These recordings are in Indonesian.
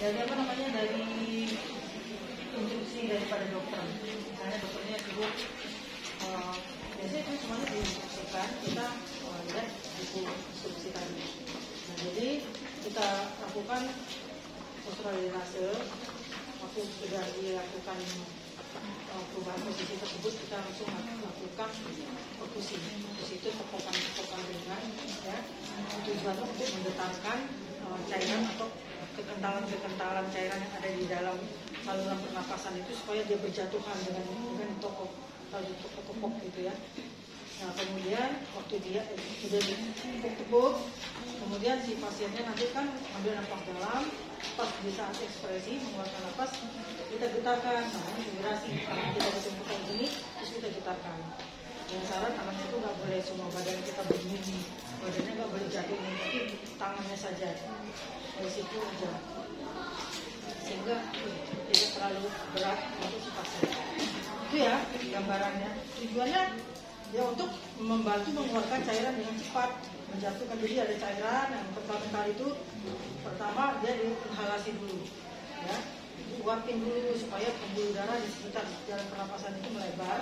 dari apa namanya, dari instruksi daripada dokter. Misalnya dokternya suruh biasanya itu semuanya diinstruksikan, kita lihat buku instruksi tadi. Nah, jadi kita lakukan postural drainase. Waktu sudah dilakukan perubahan posisi tersebut, kita langsung lakukan perkusi. Perkusi itu tepokan ringan, ya, tujuan untuk mengetarkan cairan atau kekentalan cairan yang ada di dalam saluran pernapasan itu supaya dia berjatuhan dengan tokok gitu ya. Nah, kemudian waktu dia sudah ditepuk, kemudian si pasiennya nanti kan ambil nafas dalam, pas di saat ekspresi mengeluarkan nafas kita getarkan. Nah, ini vibrasi. Tangan kita bertumpukan begini, terus kita getarkan. Yang syarat tangannya itu nggak boleh semua badan kita begini, badannya nggak boleh jatuh, tapi tangannya saja dari situ aja, sehingga tidak terlalu berat untuk si pasien. Itu ya gambarannya. Tujuannya ya untuk membantu mengeluarkan cairan dengan cepat, menjatuhkan. Jadi ada cairan yang kental itu, pertama dia diinhalasi dulu, ya, uapin dulu supaya pembuluh darah di sekitar jalan pernapasan itu melebar,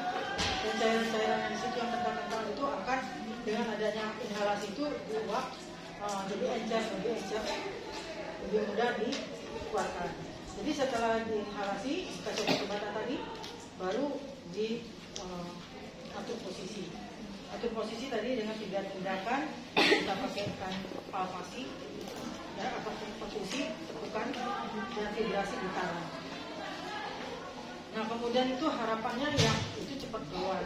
dan cairan-cairan yang di situ yang kental itu akan dengan adanya inhalasi itu diuap, jadi encer, lebih mudah dikeluarkan. Jadi setelah diinhalasi, kita coba bata tadi, baru di atur posisi. Atur posisi tadi dengan 3 tindakan, kita pakaikan palpasi, ya, atau perkusi, tepukan, dan vibrasi di tangan. Nah, kemudian itu harapannya yang itu cepat keluar.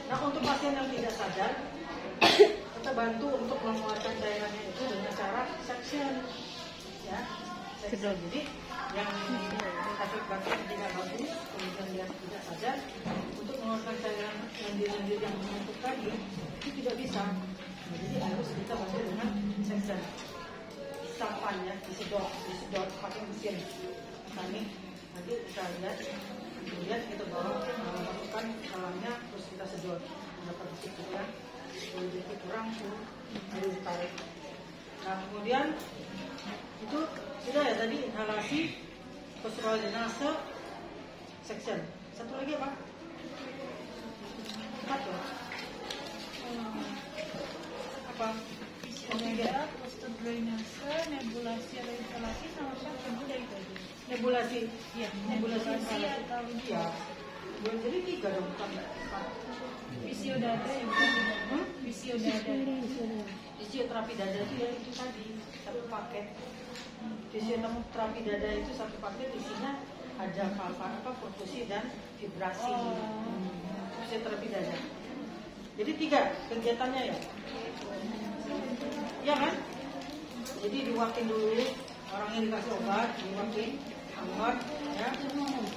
Nah, untuk pasien yang tidak sadar, kita bantu untuk mengeluarkan cairannya itu dengan cara suction, ya, suction. Jadi yang sakit batuk tidak bagus, kemudian dia tidak sadar, untuk mengeluarkan cairan lendir-lendir yang menyentuh tadi itu tidak bisa. Jadi harus kita bantu dengan suction. Sampan, ya, disedot pakai mesin. Kami nanti kita lihat, kemudian kita bawa masukkan dalamnya, terus kita sedot. Dapat sedikit kurang, sedikit kurang, harus ditarik. Nah, kemudian itu sudah ya tadi inhalasi, postural drainase, suction. Satu lagi apa? 4 ya? Apa? Omega, postural drainase, nebulasi atau inhalasi, sama suction udah itu aja. Nebulasi, Iya, nebulasi atau iya. Jadi 3 dong, bukan 4. Visio dada ya, bukan? Visio dada. Fisioterapi dada itu ya itu tadi satu paket. Fisioterapi dada itu satu paket, isinya ada perkusi dan vibrasi. Fisioterapi dada. Jadi 3 kegiatannya ya. Iya kan? Jadi diwakin dulu, orangnya dikasih obat, diwakin, hangat, ya.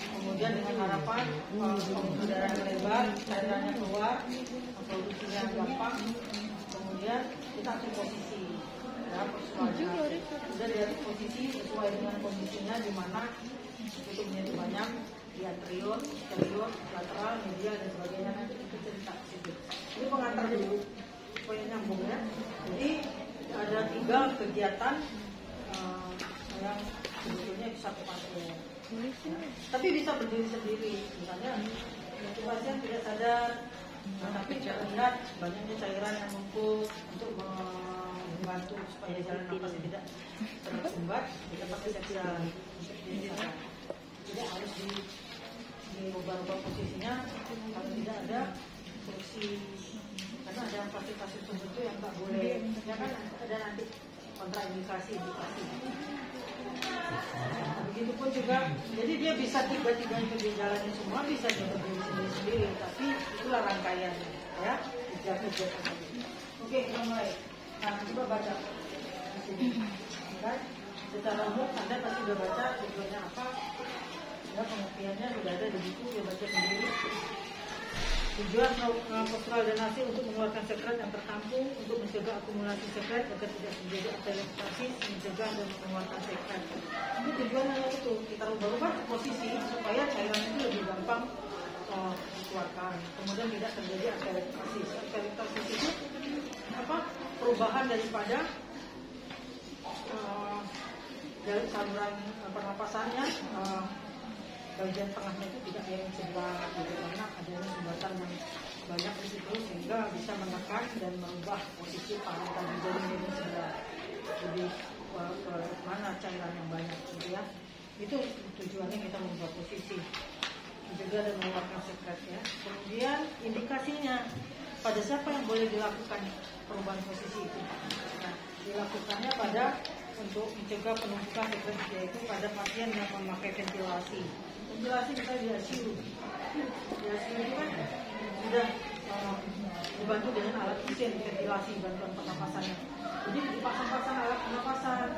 Kemudian dengan harapan pembuluh darah lebar, cairannya keluar, produksinya gampang. Kemudian kita atur posisi, ya, sudah lihat posisi sesuai dengan kondisinya, di mana tutupnya itu banyak, di anterior, posterior, lateral, medial dan sebagainya. Nanti kita cerita situ. Ini pengantar dulu supaya nyambung, ya. Jadi ada 3 kegiatan yang sebetulnya bisa terpakai, ya. Tapi bisa berdiri sendiri. Misalnya pasien tidak sadar, tapi terlihat banyaknya cairan yang numpuk, untuk membantu supaya jalan nafasnya tidak tersumbat, kita pakai seksual. Tidak harus dirubah-rubah posisinya, kalau tidak ada instruksi, karena ada pasien-pasien tertentu yang nggak boleh, ya kan, ada nanti kontraindikasi. Begitupun juga, jadi dia bisa 3-3 itu dijalani semua, bisa dia berdiri sendiri-sendiri, tapi itulah rangkaiannya, ya, 3 kegiatan tadi. Oke, kita mulai. Nah, coba baca di sini, kan? Secara umum Anda pasti sudah baca tujuannya apa, ya, pengertiannya sudah ada di buku, dia baca sendiri. Tujuan postural drainase untuk mengeluarkan sekret yang tertampung, untuk mencegah akumulasi sekret agar tidak terjadi atelektasis, mencegah dan mengeluarkan sekret. Ini tujuannya itu kita rubah-rubah posisi supaya cairan itu lebih gampang dikeluarkan. Kemudian tidak terjadi atelektasis. Atelektasis itu apa? Perubahan daripada dari saluran pernapasannya, bagian tengahnya itu tidak miring sebelah gitu, karena adanya sumbatan yang banyak di situ sehingga bisa menekan dan merubah posisi paru tadi jadi miring sebelah, jadi ke mana cairan yang banyak gitu ya. Itu tujuannya kita merubah posisi, juga dan mengeluarkan sekret ya. Kemudian indikasinya pada siapa yang boleh dilakukan perubahan posisi itu? Nah, dilakukannya pada untuk mencegah penumpukan sekret, yaitu pada pasien yang memakai ventilasi. Ventilasi kita di ICU. Di ICU itu kan sudah dibantu dengan alat mesin ventilasi, bantuan pernapasannya. Jadi dipasang-pasang alat pernapasan.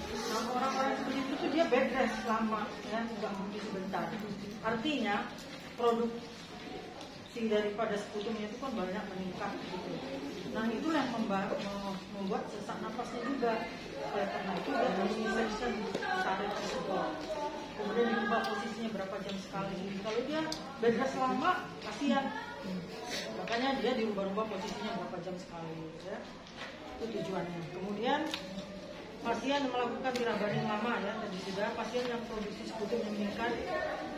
Nah, orang-orang seperti itu tuh dia bed rest lama, ya, nggak mungkin sebentar. Artinya produksi daripada sekutumnya itu kan banyak meningkat gitu. Nah, itulah yang membuat sesak napasnya juga. Karena itu dia harus insertion tarik tersebut. Kemudian diubah posisinya berapa jam sekali. Kalau dia bed rest lama, kasihan. Makanya dia dirubah-rubah posisinya berapa jam sekali, ya. Itu tujuannya. Kemudian pasien yang melakukan tirabaning lama, ya, dan juga pasien yang produksi sekutum yang meningkat,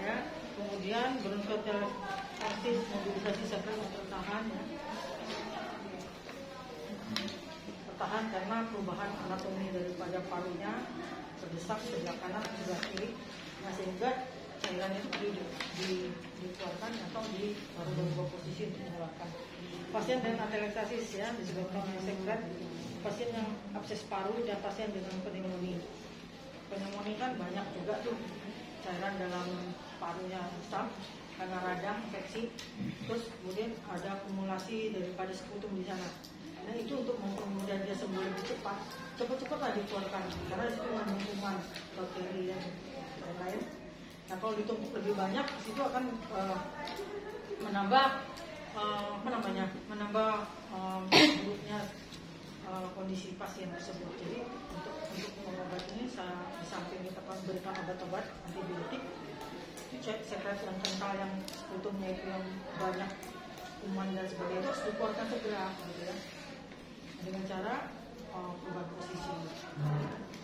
ya. Kemudian bronkiolitis, mobilisasi sekret tertahan, ya. Tertahan karena perubahan anatomi daripada parunya berdesak sebelah kanan sebelah kiri, nah sehingga cairan itu dikeluarkan atau baru posisi untuk mengeluarkan. Pasien dengan atelektasis, ya, disebabkan oleh sekret, pasien yang abses paru dan pasien dengan pneumonia. Pneumonia kan banyak juga tuh cairan dalam parunya rusak karena radang infeksi, terus kemudian ada akumulasi daripada sekutum di sana. Nah, itu untuk mempermudah dia sembuh lebih cepat, cepat-cepatlah dikeluarkan karena itu mengandung kuman, bakteri dan lain-lain. Nah, kalau ditumpuk lebih banyak, itu akan menambah buruknya kondisi pasien tersebut. Jadi untuk mengobati ini, di samping kita berikan obat-obat antibiotik, itu sekret yang kental yang sekutumnya itu yang banyak kuman dan sebagainya itu harus dikeluarkan segera, gitu ya, dengan cara perubahan posisi.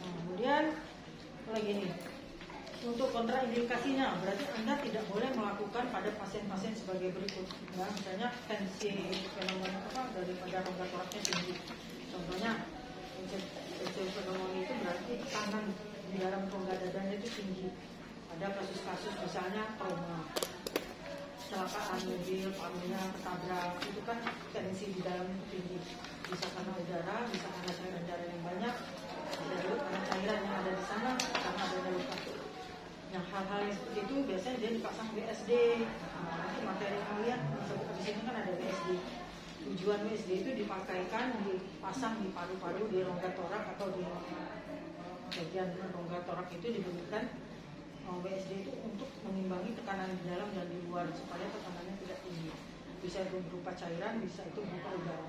Kemudian lagi nih, untuk kontraindikasinya, berarti Anda tidak boleh melakukan pada pasien-pasien sebagai berikut. Ya, misalnya tensi fenomena daripada rongga toraknya tinggi. Contohnya, tensi fenomena itu berarti tekanan di dalam rongga dadanya itu tinggi. Ada kasus-kasus misalnya trauma, kecelakaan mobil, parunya ketabrak, itu kan tensi di dalam tinggi. Bisa karena udara, bisa karena cairan darah yang banyak, bisa juga karena cairan yang ada di sana karena adanya luka. Nah, hal-hal yang seperti itu biasanya dia dipasang WSD. Nah, nanti materi kalian di sini kan ada WSD. Tujuan WSD itu dipakaikan, dipasang di paru-paru, di rongga torak atau di bagian rongga torak itu diberikan WSD itu untuk mengimbangi tekanan di dalam dan di luar supaya tekanannya tidak tinggi. Bisa itu berupa cairan, bisa itu berupa udara.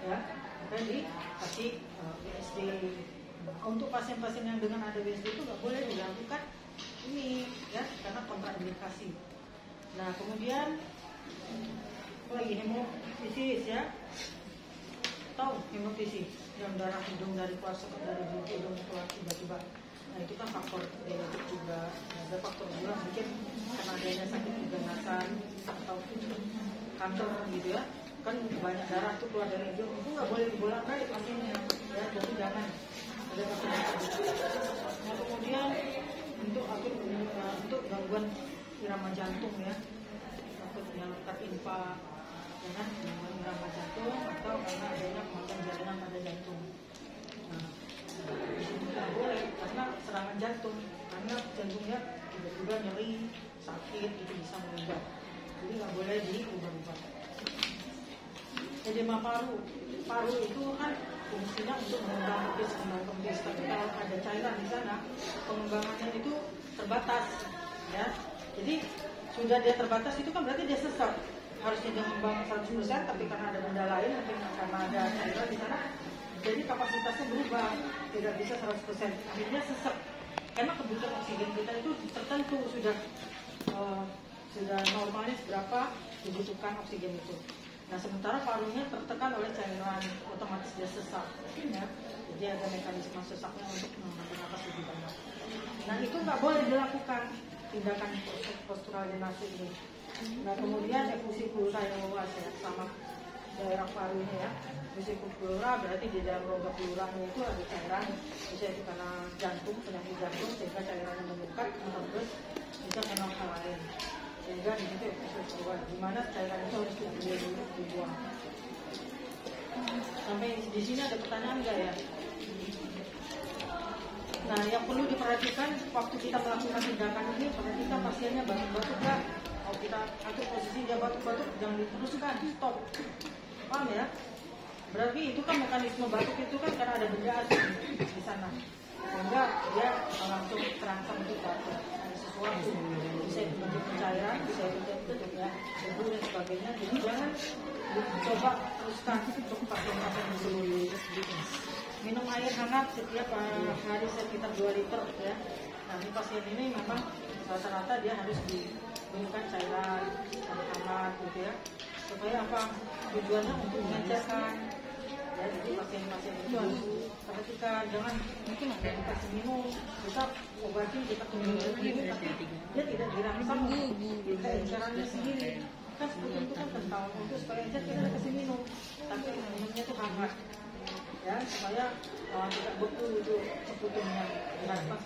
Ya, makanya dikasih WSD. Untuk pasien-pasien yang dengan ada WSD itu nggak boleh dilakukan ini, ya, karena kontraindikasi. Nah, kemudian lagi hemofisis, ya, tahu hemofisis yang darah hidung dari keluar dari hidung keluar tiba-tiba. Nah, itu kan faktor genetik juga. Ada faktor juga mungkin karena adanya sakit keganasan atau kanker gitu, ya, kan banyak darah tuh keluar dari hidung, itu nggak boleh dibolak-balik pasiennya, ya, jadi jangan ada faktor. Nah, kemudian untuk gangguan irama jantung, ya, takutnya luka infark, dengan gangguan irama jantung atau karena adanya kematian jaringan pada jantung. Nah, di sini tidak boleh karena serangan jantung, karena jantungnya tiba-tiba nyeri, sakit, itu bisa meninggal. Jadi nggak boleh diubah-ubah. Edema paru itu kan fungsinya untuk mengembang kempis, tapi kalau ada cairan di sana, pengembangannya itu terbatas, ya. Jadi sudah dia terbatas itu kan berarti dia sesak. Harusnya dia mengembang 100%, tapi karena ada benda lain, tapi karena ada cairan di sana, jadi kapasitasnya berubah, tidak bisa 100%. Akhirnya sesak. Karena kebutuhan oksigen kita itu tertentu sudah normalnya seberapa dibutuhkan oksigen itu. Nah, sementara parunya tertekan oleh cairan, otomatis dia sesak, ya. Jadi dia ada mekanisme sesaknya untuk bernapas lebih banyak. Nah itu nggak boleh dilakukan tindakan postural drenase ini. Nah kemudian efusi pleura yang luas ya, sama daerah parunya ya. Efusi pleura berarti di dalam rongga pleuranya itu ada cairan, bisa itu karena jantung, penyakit jantung sehingga cairannya meningkat, terus bisa karena hal lain. Sehingga di situ efusi pleura, di mana cairan itu harus diambil dulu dibuang. Sampai di sini ada pertanyaan nggak ya? Nah, yang perlu diperhatikan waktu kita melakukan tindakan ini, perhatikan pasiennya batuk-batuk nggak? Kalau kita atur posisi dia batuk-batuk, jangan diteruskan, stop. Paham ya? Berarti itu kan mekanisme batuk itu kan karena ada benda asing di sana, sehingga dia langsung terangsang kita ada sesuatu, bisa bentuk cairan, bisa bentuk ya, debu dan sebagainya. Jadi jangan coba teruskan untuk pasien-pasien tersebut. Minum air hangat setiap hari sekitar 2 liter ya. Nah ini pasien ini memang rata-rata dia harus diberikan cairan hangat gitu ya. Supaya apa? Tujuannya untuk mengencerkan. Ya, jadi pasien-pasien itu harus perhatikan, jangan mungkin ada dikasih minum, kita obatin, kita minum, tapi dia tidak dirangsang kita encerannya sendiri. Kan seperti itu kan kental, untuk supaya encer kita kasih minum, tapi minumnya itu hangat. Ya, supaya tidak beku itu sekutunya dirampas.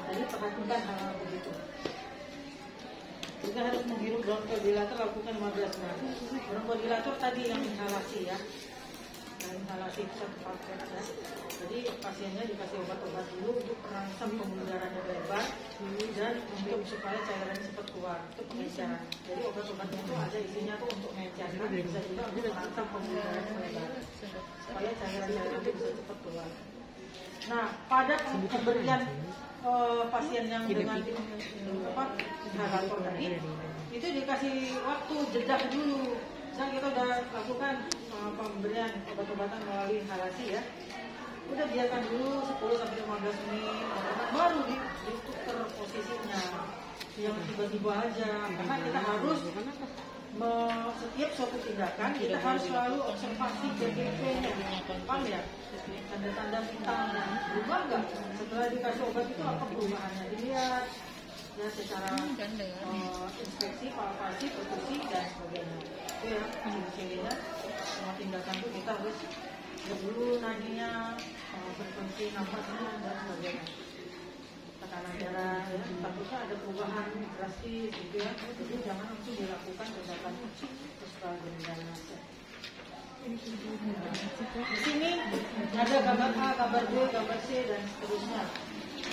Jadi perhatikan hal begitu. Kita harus menghirup bronchodilator, lakukan 15 menit. Bronchodilator tadi yang inhalasi ya, inhalasi satu paket ya. Jadi pasiennya dikasih obat-obat dulu untuk merangsang pembuluh darahnya lebar dan untuk supaya cairannya cepat keluar, itu pengenceran. Jadi obat-obatnya itu ada isinya tuh untuk mengencerkan, bisa juga untuk merangsang pembuluh darahnya lebar supaya cairan-cairan itu bisa cepat keluar. Nah, pada pemberian pasien yang dengan inhalator tadi itu dikasih waktu jeda dulu. Misalnya kita udah lakukan pemberian obat-obatan melalui inhalasi ya, udah biarkan dulu 10-15 menit, baru ditukar posisinya. Yang tiba-tiba aja, karena kita harus setiap suatu tindakan kita harus selalu observasi CGP-nya, paham ya? Tanda-tanda vitalnya berubah nggak? Setelah dikasih obat itu apa perubahannya? Dilihat ya secara inspeksi, palpasi, perkusi dan sebagainya. Itu ya ciri-cirinya. Semua tindakan itu kita harus lihat dulu nadinya, frekuensi nafasnya dan sebagainya. Tekanan darah, ya, takutnya ada perubahan drastis gitu ya. Jadi jangan langsung dilakukan tindakan postural drenase. Di sini ada gambar A, gambar B, gambar C dan seterusnya.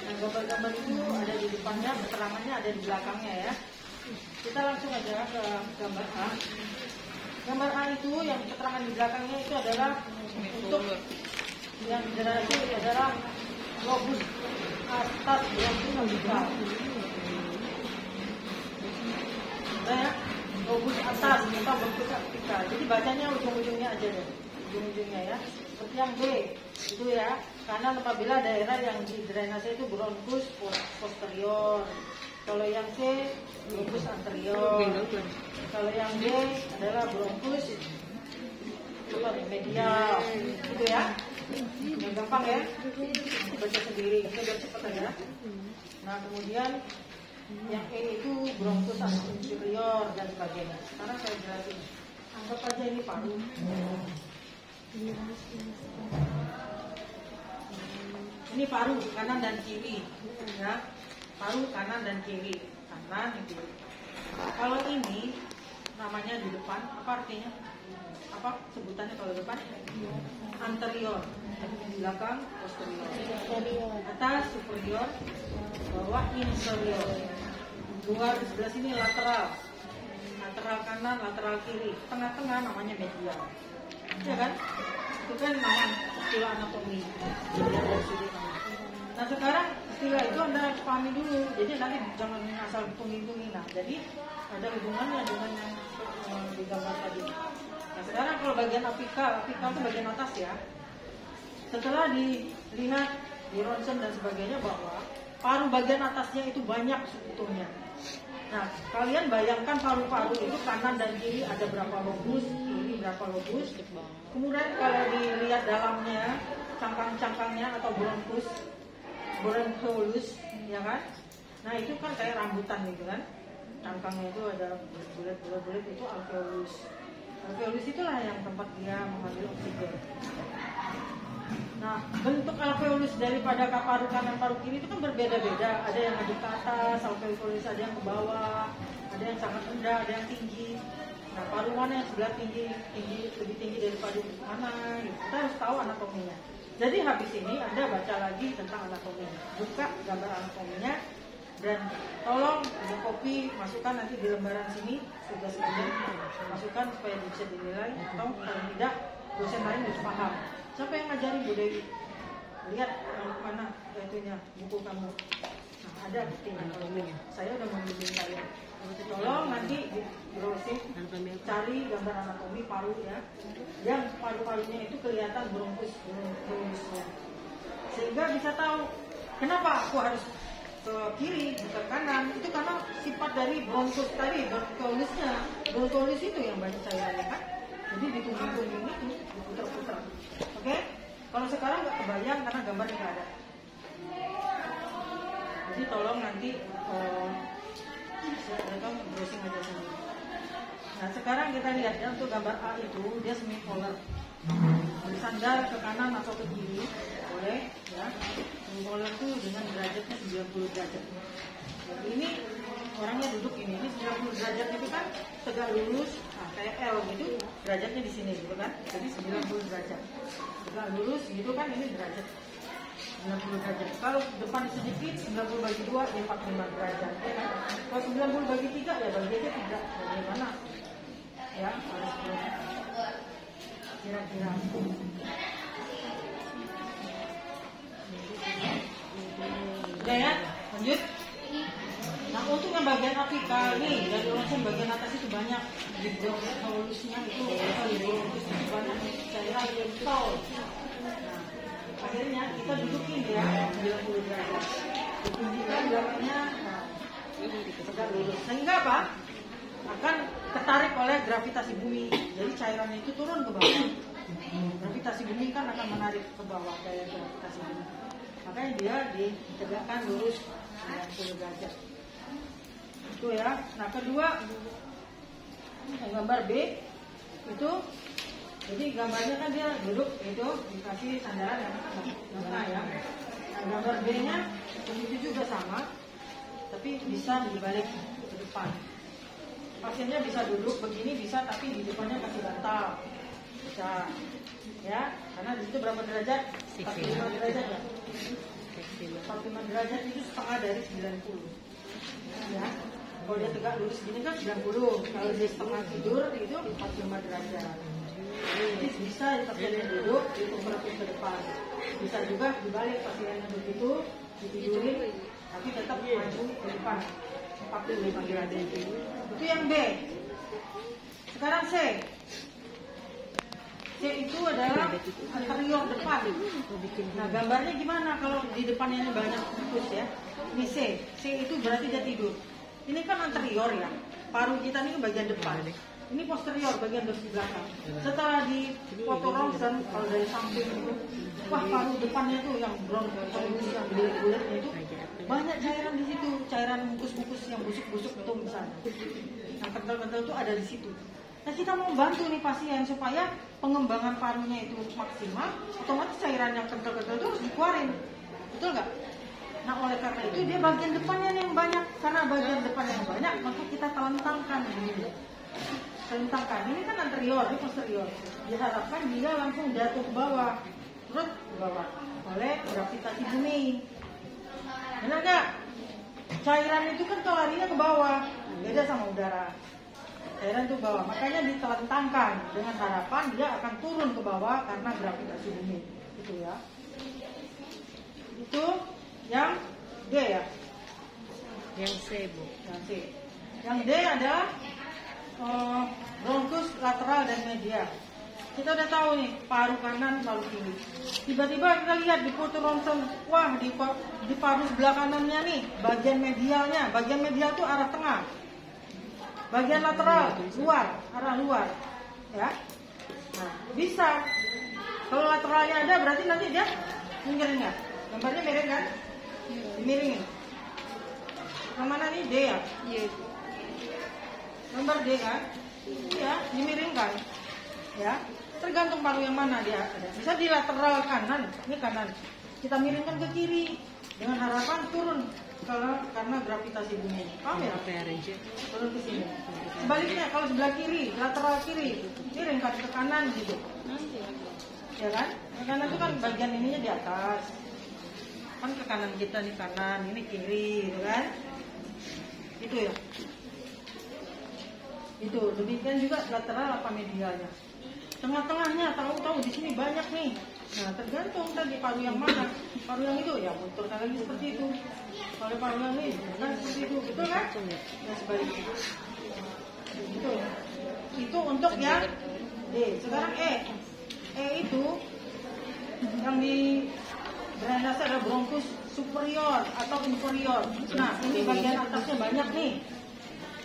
Nah, gambar-gambar itu ada di depannya, keterangannya ada di belakangnya ya. Kita langsung aja ke gambar A. Gambar A itu yang keterangan di belakangnya itu adalah untuk yang itu adalah lobus atas bronkus apikal. Nah, ya, lobus atas atau bronkus apikal. Jadi bacanya ujung-ujungnya aja deh, ujung-ujungnya ya. Seperti yang B itu ya, karena apabila daerah yang di drainase itu bronkus posterior. Kalau yang C bronkus anterior. Kalau yang D adalah bronkus medial. Itu ya. Yang gampang ya. Baca sendiri, kita biar cepat aja. Nah, kemudian yang E itu bronkus inferior dan sebagainya. Sekarang saya jelasin. Anggap aja ini paru. Ini paru kanan dan kiri, ya. Paru kanan dan kiri, kanan dan kiri. Kalau ini namanya di depan, apa artinya? Apa sebutannya kalau depan? Anterior, belakang posterior, atas superior, bawah inferior. Luar di sebelah sini lateral, lateral kanan, lateral kiri, tengah-tengah namanya medial. Ya kan? Itu kan nama istilah anatomi. Nah sekarang istilah itu Anda pahami dulu. Jadi nanti jangan asal hitung-hitung. Nah jadi ada hubungannya dengan yang digambar tadi. Nah sekarang kalau bagian apikal itu bagian atas ya. Setelah dilihat di ronsen dan sebagainya bahwa paru bagian atasnya itu banyak sebetulnya. Nah, kalian bayangkan paru-paru itu kanan dan kiri ada berapa lobus, kiri berapa lobus. Kemudian kalau dilihat dalamnya, cangkang-cangkangnya atau bronchioles, ya kan? Nah itu kan kayak rambutan gitu kan, cangkangnya itu ada bulat-bulat itu alveolus. Alveolus itulah yang tempat dia mengambil oksigen. Nah, bentuk alveolus daripada paru kanan paru kiri itu kan berbeda-beda. Ada yang ngadep ke atas, alveolus ada yang ke bawah, ada yang sangat rendah, ada yang tinggi. Nah, paru mana yang sebelah lebih tinggi daripada mana? Gitu. Kita harus tahu anatominya. Jadi habis ini Anda baca lagi tentang anatominya. Buka gambar anatominya dan tolong Ibu Kopi masukkan nanti di lembaran sini sudah masukkan supaya bisa dinilai atau kalau tidak dosen lain harus paham. Siapa yang ngajarin Bu Dewi? Lihat mana itunya buku kamu. Nah, ada buktinya. Saya udah membimbing kalian. Tolong nanti di browsing cari gambar anatomi paru ya. Yang paru-parunya itu kelihatan bronchusnya. Sehingga bisa tahu kenapa aku harus ke kiri bukan kanan. Itu karena sifat dari bronchus tadi, bronchiolusnya. Bronchiolis itu yang banyak cairannya kan. Jadi ditunggu-tunggu itu diputar-putar. Oke? Kalau sekarang nggak kebayang karena gambarnya nggak ada. Jadi tolong nanti mereka browsing aja sendiri. Nah sekarang kita lihat ya untuk gambar A itu dia semipolar. Bersandar ke kanan atau ke kiri boleh ya. Semipolar itu dengan derajatnya 90 derajat. Jadi ini orangnya duduk ini 90 derajat itu kan tegak lurus, nah, kayak L gitu, derajatnya di sini gitu kan. Jadi 90 derajat. Tegak lurus gitu kan ini derajat 90 derajat. Kalau depan sedikit 90 bagi 2 ya 45 derajat. Ya kan? Kalau 90 bagi 3 ya bagi aja 3. Bagaimana? Ya, harus kira-kira. Udah ya, lanjut. Nah untuk yang bagian apikal nih dari ronsen bagian atas itu banyak di bronchiolusnya itu banyak cairan yang tol. Nah akhirnya kita dudukin ya 90 derajat. Ditunjukkan gambarnya tegak lurus. Sehingga apa? Akan tertarik oleh gravitasi bumi. Jadi cairannya itu turun ke bawah. Gravitasi bumi kan akan menarik ke bawah daya gravitasi bumi. Makanya dia ditegakkan lurus 90 derajat. Itu ya. Nah kedua gambar B itu jadi gambarnya kan dia duduk itu dikasih sandaran yang nah ya. Nah, gambar B nya itu juga sama tapi bisa dibalik ke depan. Pasiennya bisa duduk begini bisa tapi di depannya kasih bantal bisa ya karena di situ berapa derajat 45 derajat ya 45 derajat itu setengah dari 90 ya. Kalau dia tegak lurus gini kan 90. Kalau dia setengah tidur itu 45 derajat. Jadi bisa pasiennya duduk ditumpukin ke depan. Bisa juga dibalik pasiennya begitu ditidurin tapi tetap maju ke depan 45 derajat. Itu yang B. Sekarang C. C itu adalah anterior depan. Nah gambarnya gimana kalau di depannya ini banyak tikus ya. Ini C. C itu berarti dia tidur. Ini kan anterior ya. Paru kita ini bagian depan. Ini posterior bagian dari belakang. Setelah di foto ronsen kalau dari samping itu, wah paru depannya tuh yang bronchioles yang bulat-bulatnya itu banyak cairan di situ, cairan bungkus-bungkus yang busuk-busuk itu misalnya. Yang kental-kental itu ada di situ. Nah kita mau bantu nih pasien supaya pengembangan parunya itu maksimal, otomatis cairan yang kental-kental itu harus dikeluarin, betul nggak? Nah oleh karena itu dia bagian depannya yang banyak, karena bagian depan yang banyak maka kita telentangkan begini. Telentangkan ini kan anterior, ini posterior. Diharapkan dia langsung jatuh ke bawah, terus ke bawah oleh gravitasi bumi. Benar nggak? Cairan itu kan kalau larinya ke bawah, beda sama udara. Cairan itu bawah, makanya ditelentangkan dengan harapan dia akan turun ke bawah karena gravitasi bumi. Itu ya. Itu yang D ya. Yang C Bu. Yang C. Yang D adalah bronchus lateral dan media. Kita udah tahu nih paru kanan, paru kiri. Tiba-tiba kita lihat di foto ronsen, wah di paru sebelah kanannya nih bagian medialnya. Bagian medial itu arah tengah. Bagian lateral luar, arah luar, ya. Nah, bisa Kalau lateralnya ada berarti nanti dia miring nggak? Gambarnya miring kan? Dimiringin. Yang mana nih? D ya? Iya. Gambar D kan? Iya, dimiringkan. Ya, tergantung paru yang mana dia ada. Bisa di lateral kanan, ini kanan. Kita miringkan ke kiri dengan harapan turun karena gravitasi bumi. Paham ya? Turun ke sini. Sebaliknya kalau sebelah kiri, lateral kiri, miringkan ke kanan gitu. Ya kan? Ke kanan itu kan bagian ininya di atas. Kan ke kanan kita nih kanan, ini kiri, gitu kan? Itu ya. Itu demikian juga lateral apa medialnya. Tengah-tengahnya tahu-tahu di sini banyak nih. Nah tergantung tadi paru yang mana. Paru yang itu ya benturkan lagi seperti itu. Kalau paru yang ini kan seperti itu, betul kan? Dan sebaliknya. Itu untuk yang D. Sekarang E. E itu yang di drainase ada bronkus superior atau inferior. Nah ini bagian atasnya banyak nih.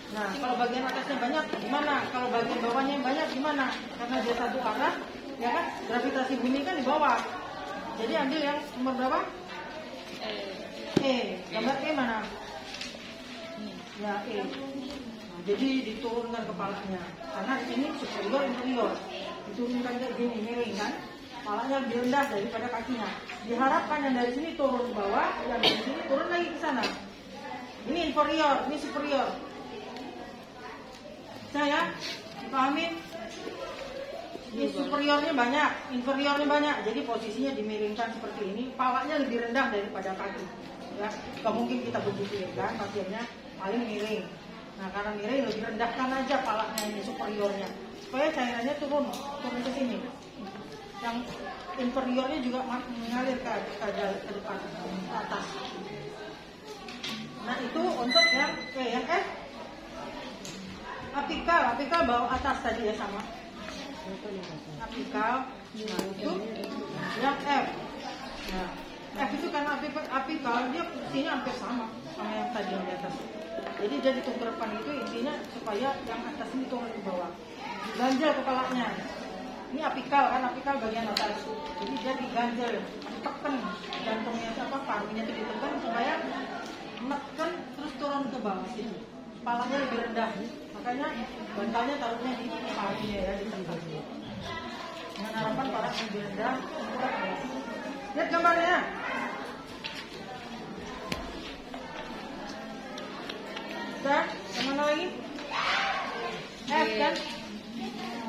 Nah, kalau bagian atasnya banyak, gimana? Kalau bagian bawahnya banyak, gimana? Karena dia satu arah, ya kan? Gravitasi bumi kan di bawah. Jadi ambil yang nomor berapa? E. Gambar E mana? Ya, E. Nah, jadi diturunkan kepalanya. Karena ini superior, inferior. Diturunkan kayak gini, miring kan? Kepalanya lebih rendah daripada kakinya. Diharapkan yang dari sini turun ke bawah, yang dari sini turun lagi ke sana. Ini inferior, ini superior. Ya, dipahamin? Ini superiornya banyak, inferiornya banyak. Jadi posisinya dimiringkan seperti ini, palanya lebih rendah daripada kaki. Ya, gak mungkin kita begitu ya kan, pasiennya paling miring. Nah, karena miring lebih rendahkan aja palanya ini superiornya, supaya cairannya turun ke sini. Yang inferiornya juga mengalir ke depan, ke atas. Nah, itu untuk yang F. Apikal bawa atas tadi ya sama. Apikal, nah itu yang F. Nah, F itu karena apikal dia fungsinya hampir sama yang tadi yang di atas. Jadi dia ditungkerpan itu intinya supaya yang atas ini turun ke bawah. Ganjel kepalanya. Ini apikal kan, apikal bagian atas. Jadi dia diganjel, ditekan jantungnya apa parunya itu ditekan supaya menekan terus turun ke bawah situ. Kepalanya lebih rendah. Makanya bantalnya taruhnya di parunya ya, di tempatnya. Dengan harapan parah lebih rendah. Lihat gambarnya. Sudah, yang mana lagi? F kan?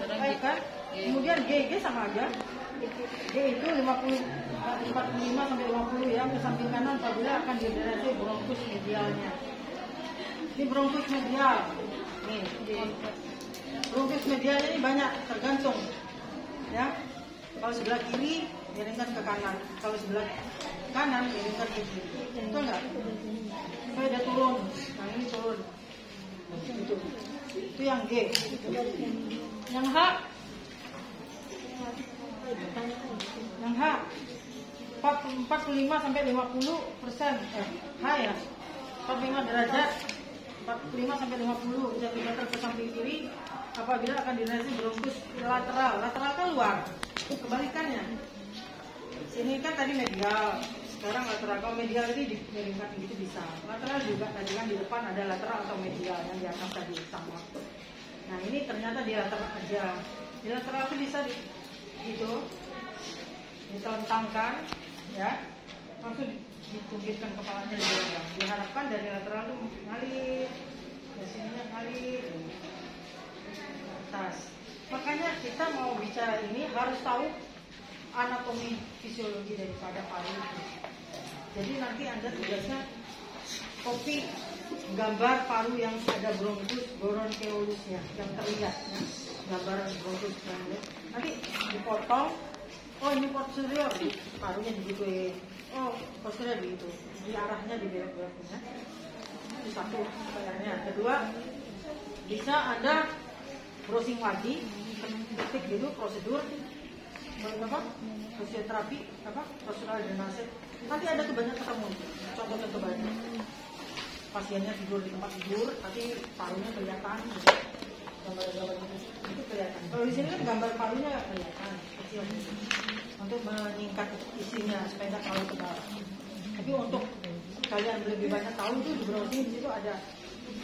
F kan? Kemudian G sama aja. G itu 45 sampai 50 ya, ke samping kanan apabila akan didrainase bronkus medialnya. Ini bronkus medial. Nih, bronkus medialnya ini banyak, tergantung. Ya, kalau sebelah kiri miringkan ke kanan, kalau sebelah kanan miringkan ke kiri. Betul nggak? Supaya dia turun. Nah ini turun. Itu yang G. Yang H. Yang H 45 sampai 50%. H ya. 45 derajat. 45 sampai 50 cm ke samping kiri apabila akan didrainase bronkus lateral. Lateral kan luar. Kebalikannya. Sini kan tadi medial. Sekarang lateral. Kalau medial tadi dimiringkan gitu bisa. Lateral juga tadi kan di depan ada lateral atau medial yang di atas tadi sama. Nah ini ternyata di lateral aja. Di lateral itu bisa gitu ditelentangkan ya, langsung ditungkirkan kepalanya di belakang. Diharapkan dari lateral itu ngalir, dari sininya ngalir atas. Makanya kita mau bicara ini harus tahu anatomi fisiologi daripada paru. Jadi nanti Anda tugasnya copy gambar paru yang ada bronkus bronkeolusnya yang terlihat ya. Gambaran bronkus nanti dipotong. Oh ini posterior, parunya digituin. Oh posterior begitu. Di arahnya dibelok-beloknya. Itu satu pertanyaannya. Kedua, bisa Anda browsing lagi, ketik gitu prosedur apa? Fisioterapi apa? Prosedural drainase. Nanti ada tuh banyak ketemu. Contoh-contoh banyak. Pasiennya tidur di tempat tidur, tapi parunya kelihatan. Gambar-gambar itu kelihatan. Kalau di sini kan gambar parunya kelihatan kecil. untuk meningkat isinya supaya nggak terlalu tebal. Tapi untuk kalian lebih banyak tahu itu di browsing di situ ada,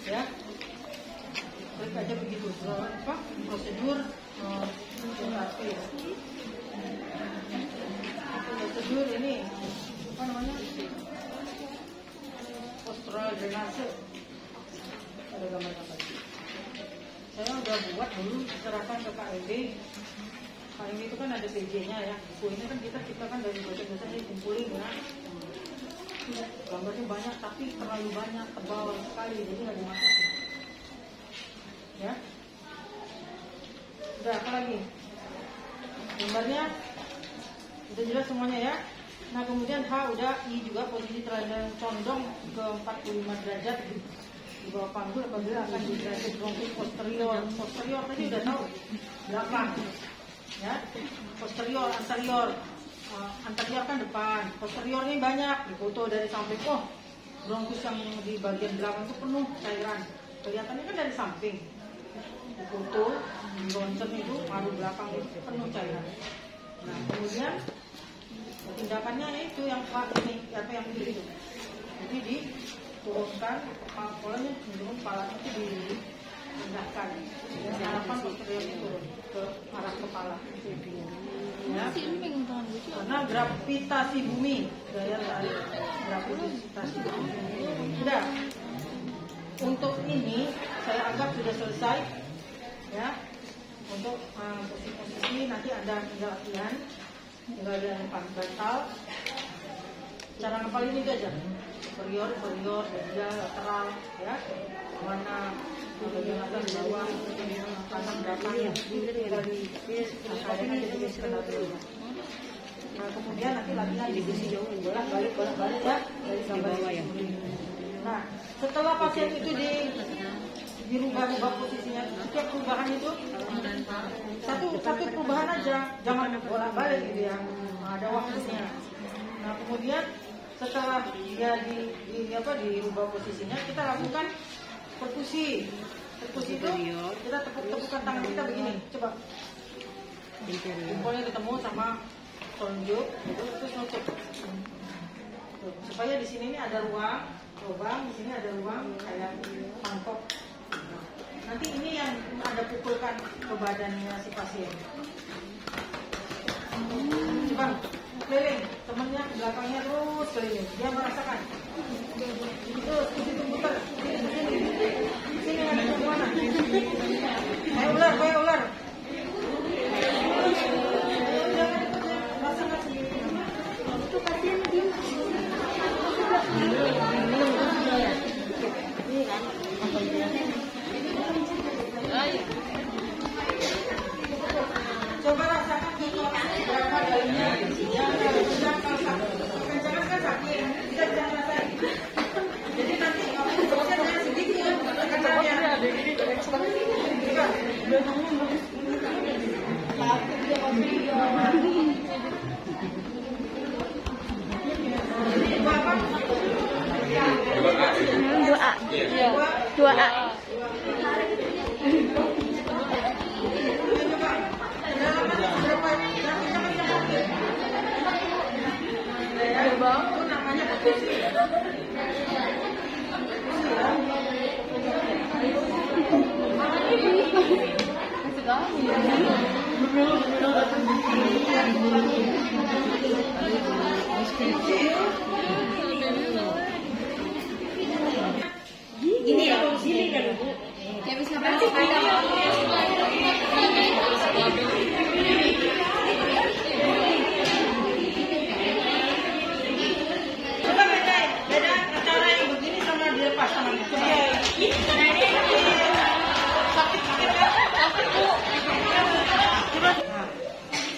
ya. Klik aja begitu. Apa? Prosedur terapi ya. Prosedur ini apa namanya? Postural drainase. Ada gambar-gambar. Saya udah buat dulu serahkan ke KMB. KMB itu kan ada PJ-nya ya. Buku ini kan kita ciptakan dari dosen-dosen ini kumpulin ya. Gambarnya banyak tapi terlalu banyak, tebal sekali, jadi nggak dimasukin. Ya. Udah apa lagi? Gambarnya udah jelas semuanya ya. Nah kemudian H udah, I juga posisi telanjang condong ke 45 derajat di bawah panggul apabila akan digrasi bronkus posterior. Posterior tadi udah tahu belakang, ya. Posterior, anterior. Anterior kan depan, posterior ini banyak difoto dari samping. Oh, bronkus yang di bagian belakang itu penuh cairan. Kelihatannya kan dari samping. Difoto, di ronsen itu paru belakang itu penuh cairan. Nah kemudian tindakannya itu yang ini apa yang ini itu. Jadi diturunkan kepalanya, menurun kepala itu dipindahkan. Harapan posterior itu turun ke arah kepala. Ya. Karena gravitasi bumi, daya tarik gravitasi bumi. Sudah. Untuk ini saya anggap sudah selesai. Ya. Untuk posisi nanti ada tinggal latihan. Tinggal ada bantal. Cara ngapalin itu aja. Superior, medial, lateral, ya. Mana bagian atas, bawah, kanan, belakang, dari nah kemudian nanti latihan di sisi jauh, bolak-balik ya dari bawah ya. Nah setelah pasien itu dirubah posisinya, setiap perubahan itu satu perubahan aja, jangan bolak-balik gitu ya. Nah, ada waktunya. Nah kemudian setelah dia dirubah posisinya, kita lakukan perkusi. Perkusi itu kita tepuk-tepukan tangan kita begini, coba. Jempolnya ketemu sama telunjuk, itu terus nutup. Supaya di sini ini ada ruang, lubang, di sini ada ruang kayak mangkok. Nanti ini yang Anda pukulkan ke badannya si pasien. Coba keliling, temennya ke belakangnya terus keliling, dia merasakan. Terus di situ putar, sini ada kemana? Kayak ular. Rasakan. Itu pasien dia. Ini kan apa dia? Coba rasakan berapa darinya. Jangan kan sakit, tidak bisa rasain. Jadi nanti prosesnya sedikit ya, katanya. Dua A. Gini ya, gini kan Bu. Ya bisa bantu. Coba beda cara yang begini sama dilepas tangannya. Sakit kan? Sakit Bu.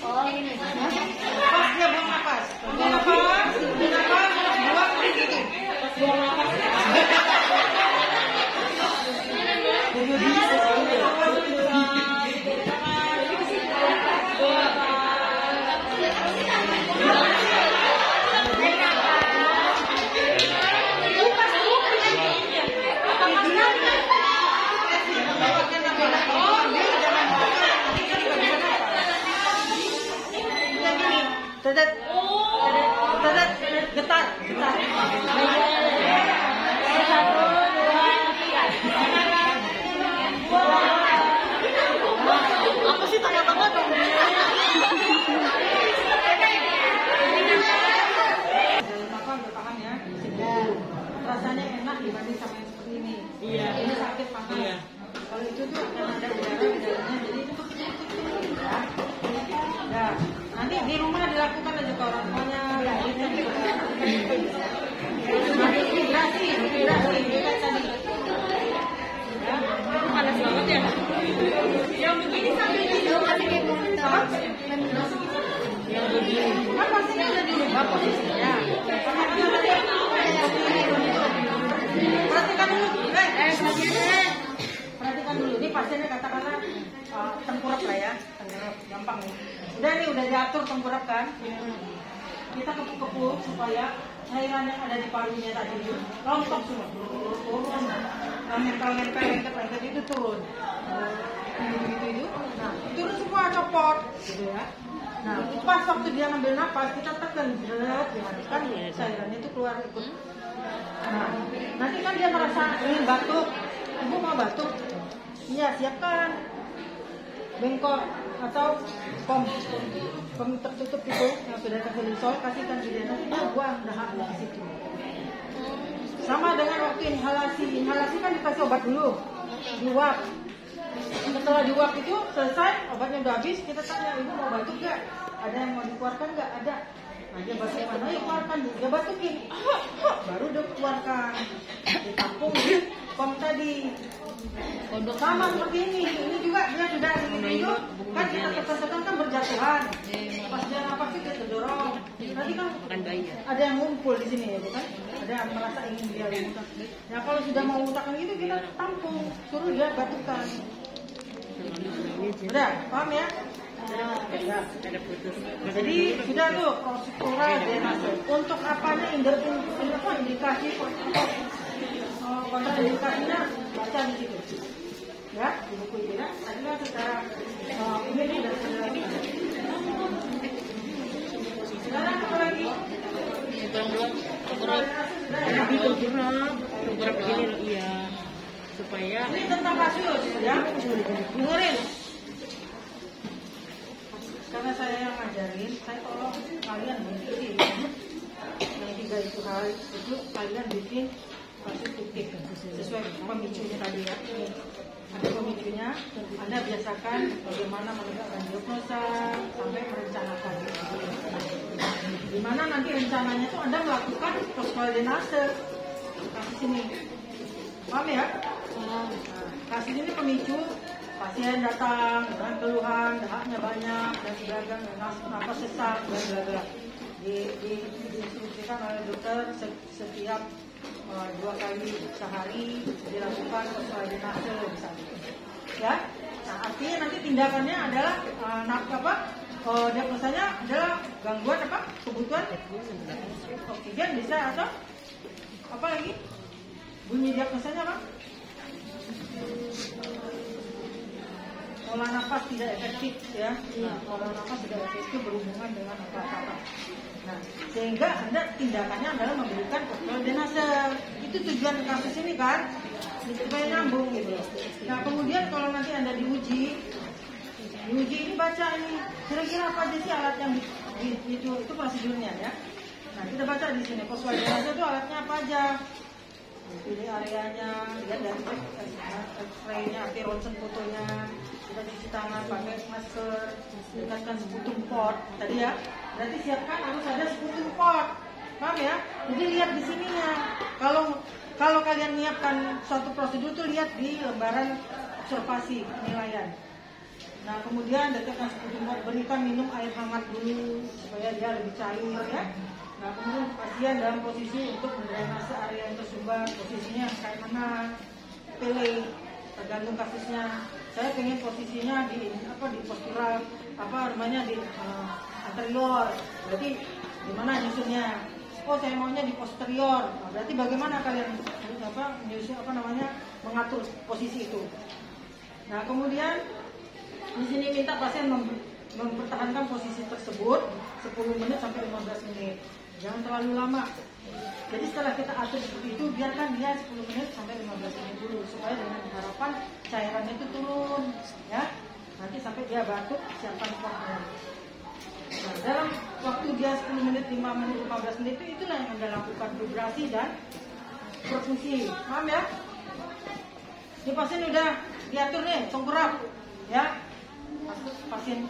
Oh ini. Pas dia buang napas. Buang napas, buang gitu. Buang napas. rasanya enak dibanding sama yang seperti ini. Iya. Ini sakit panas. Iya. Kalau itu tuh akan ada udara di dalamnya, jadi ya. Nah, nanti di rumah dilakukan aja ke orang tuanya, lanjutkan juga. Hidrasi, kan tadi. Ya, Itu panas banget ya. Yang begini sambil tidur masih kayak yang begini. kan pastinya udah dirubah posisinya. Perhatikan dulu, perhatikan dulu. Ini pasiennya katakanlah tengkurap lah ya, tengkurap gampang nih. Udah nih, udah diatur tengkurap kan? Kita kepuk-kepuk supaya cairan yang ada di parunya tadi rontok semua, turun. Nah, lengket itu turun. Gitu. Nah, turun semua copot, gitu ya. Nah, pas waktu dia ngambil napas, kita tekan, kan cairannya itu keluar ikut. Nah, nanti kan dia merasa ingin batuk, ibu mau batuk, iya siapkan bengkok atau pom tertutup itu yang sudah terhilisol, kasihkan ke dia, nanti dia buang dahaknya di situ. Sama dengan waktu inhalasi kan dikasih obat dulu, diuap. Setelah diuap itu selesai, obatnya udah habis, kita tanya, ibu mau batuk gak? Ada yang mau dikeluarkan gak? Ada. Nah, dia batuk mana? Yuk keluarkan. Dia batukin. Baru dia keluarkan. Ditampung di pom tadi. Sama seperti ini. Ini juga dia sudah itu. Kan kita tekan-tekan kan berjatuhan. Pas dia napas itu dia terdorong. Nanti kan ada yang ngumpul di sini ya, kan? Ada yang merasa ingin dia muntah. Nah, kalau sudah mau muntahkan gitu kita tampung, suruh dia batukkan. Udah, paham ya? Ya. Jadi sudah tuh prosedural drainase. Untuk apanya indikasi kontraindikasinya baca di situ. Ya, di buku itu ya. Tadi kan secara ini dan secara sekarang apa lagi? Tengkurap begini loh, iya. Supaya Ini tentang kasus ya. Dengerin. Karena saya yang ngajarin, saya tolong kalian bikin yang 3 itu hal itu kalian bikin kasus fiktif sesuai pemicunya tadi ya. Ada pemicunya, Anda biasakan bagaimana menegakkan diagnosa sampai merencanakan. Di mana nanti rencananya itu Anda melakukan post-koordinase kasus ini. Paham ya? Nah, kasus ini pemicu pasien datang dengan keluhan, dahaknya banyak dan sebagainya, nafas sesak dan sebagainya. Diinstruksikan oleh dokter setiap 2 kali sehari dilakukan koordinasi misalnya. Ya, nah artinya nanti tindakannya adalah diagnosanya adalah gangguan apa? Kebutuhan oksigen bisa atau apa lagi? Bunyi diagnosanya apa? Pola nafas tidak efektif ya. Nah, pola nafas tidak efektif berhubungan dengan apa-apa. Nah, sehingga Anda tindakannya adalah memberikan koordinase. Itu tujuan kasus ini kan, supaya nyambung gitu. Nah, kemudian kalau nanti Anda diuji ini baca ini kira-kira apa aja sih alat yang itu prosedurnya ya. Nah, kita baca di sini koordinase itu alatnya apa aja. Pilih areanya, lihat dari X-ray-nya, ronsen fotonya, kita cuci tangan pakai masker, dekatkan sputum port tadi ya. Berarti siapkan harus ada sputum port, paham ya? Jadi lihat di sininya. Kalau kalian menyiapkan suatu prosedur tuh lihat di lembaran observasi penilaian. Nah kemudian dekatkan sputum port, berikan minum air hangat dulu supaya dia lebih cair ya. Nah, kemudian pasien dalam posisi untuk mendrainase area yang tersumbat, posisinya kayak mana, pilih tergantung kasusnya. Saya pengen posisinya di postural di anterior, berarti di mana nyusunnya? Oh, saya maunya di posterior. Nah, berarti bagaimana kalian mengatur posisi itu? Nah, kemudian di sini minta pasien mempertahankan posisi tersebut 10 menit sampai 15 menit. Jangan terlalu lama. Jadi setelah kita atur seperti itu, biarkan dia 10 menit sampai 15 menit dulu supaya dengan harapan cairannya itu turun, ya. Nanti sampai dia batuk, siapkan portnya. Nah, dalam waktu dia 10 menit, 5 menit, 15 menit itulah yang Anda lakukan vibrasi dan perfusi, paham ya? Ini pasien udah diatur nih, tengkurap, ya.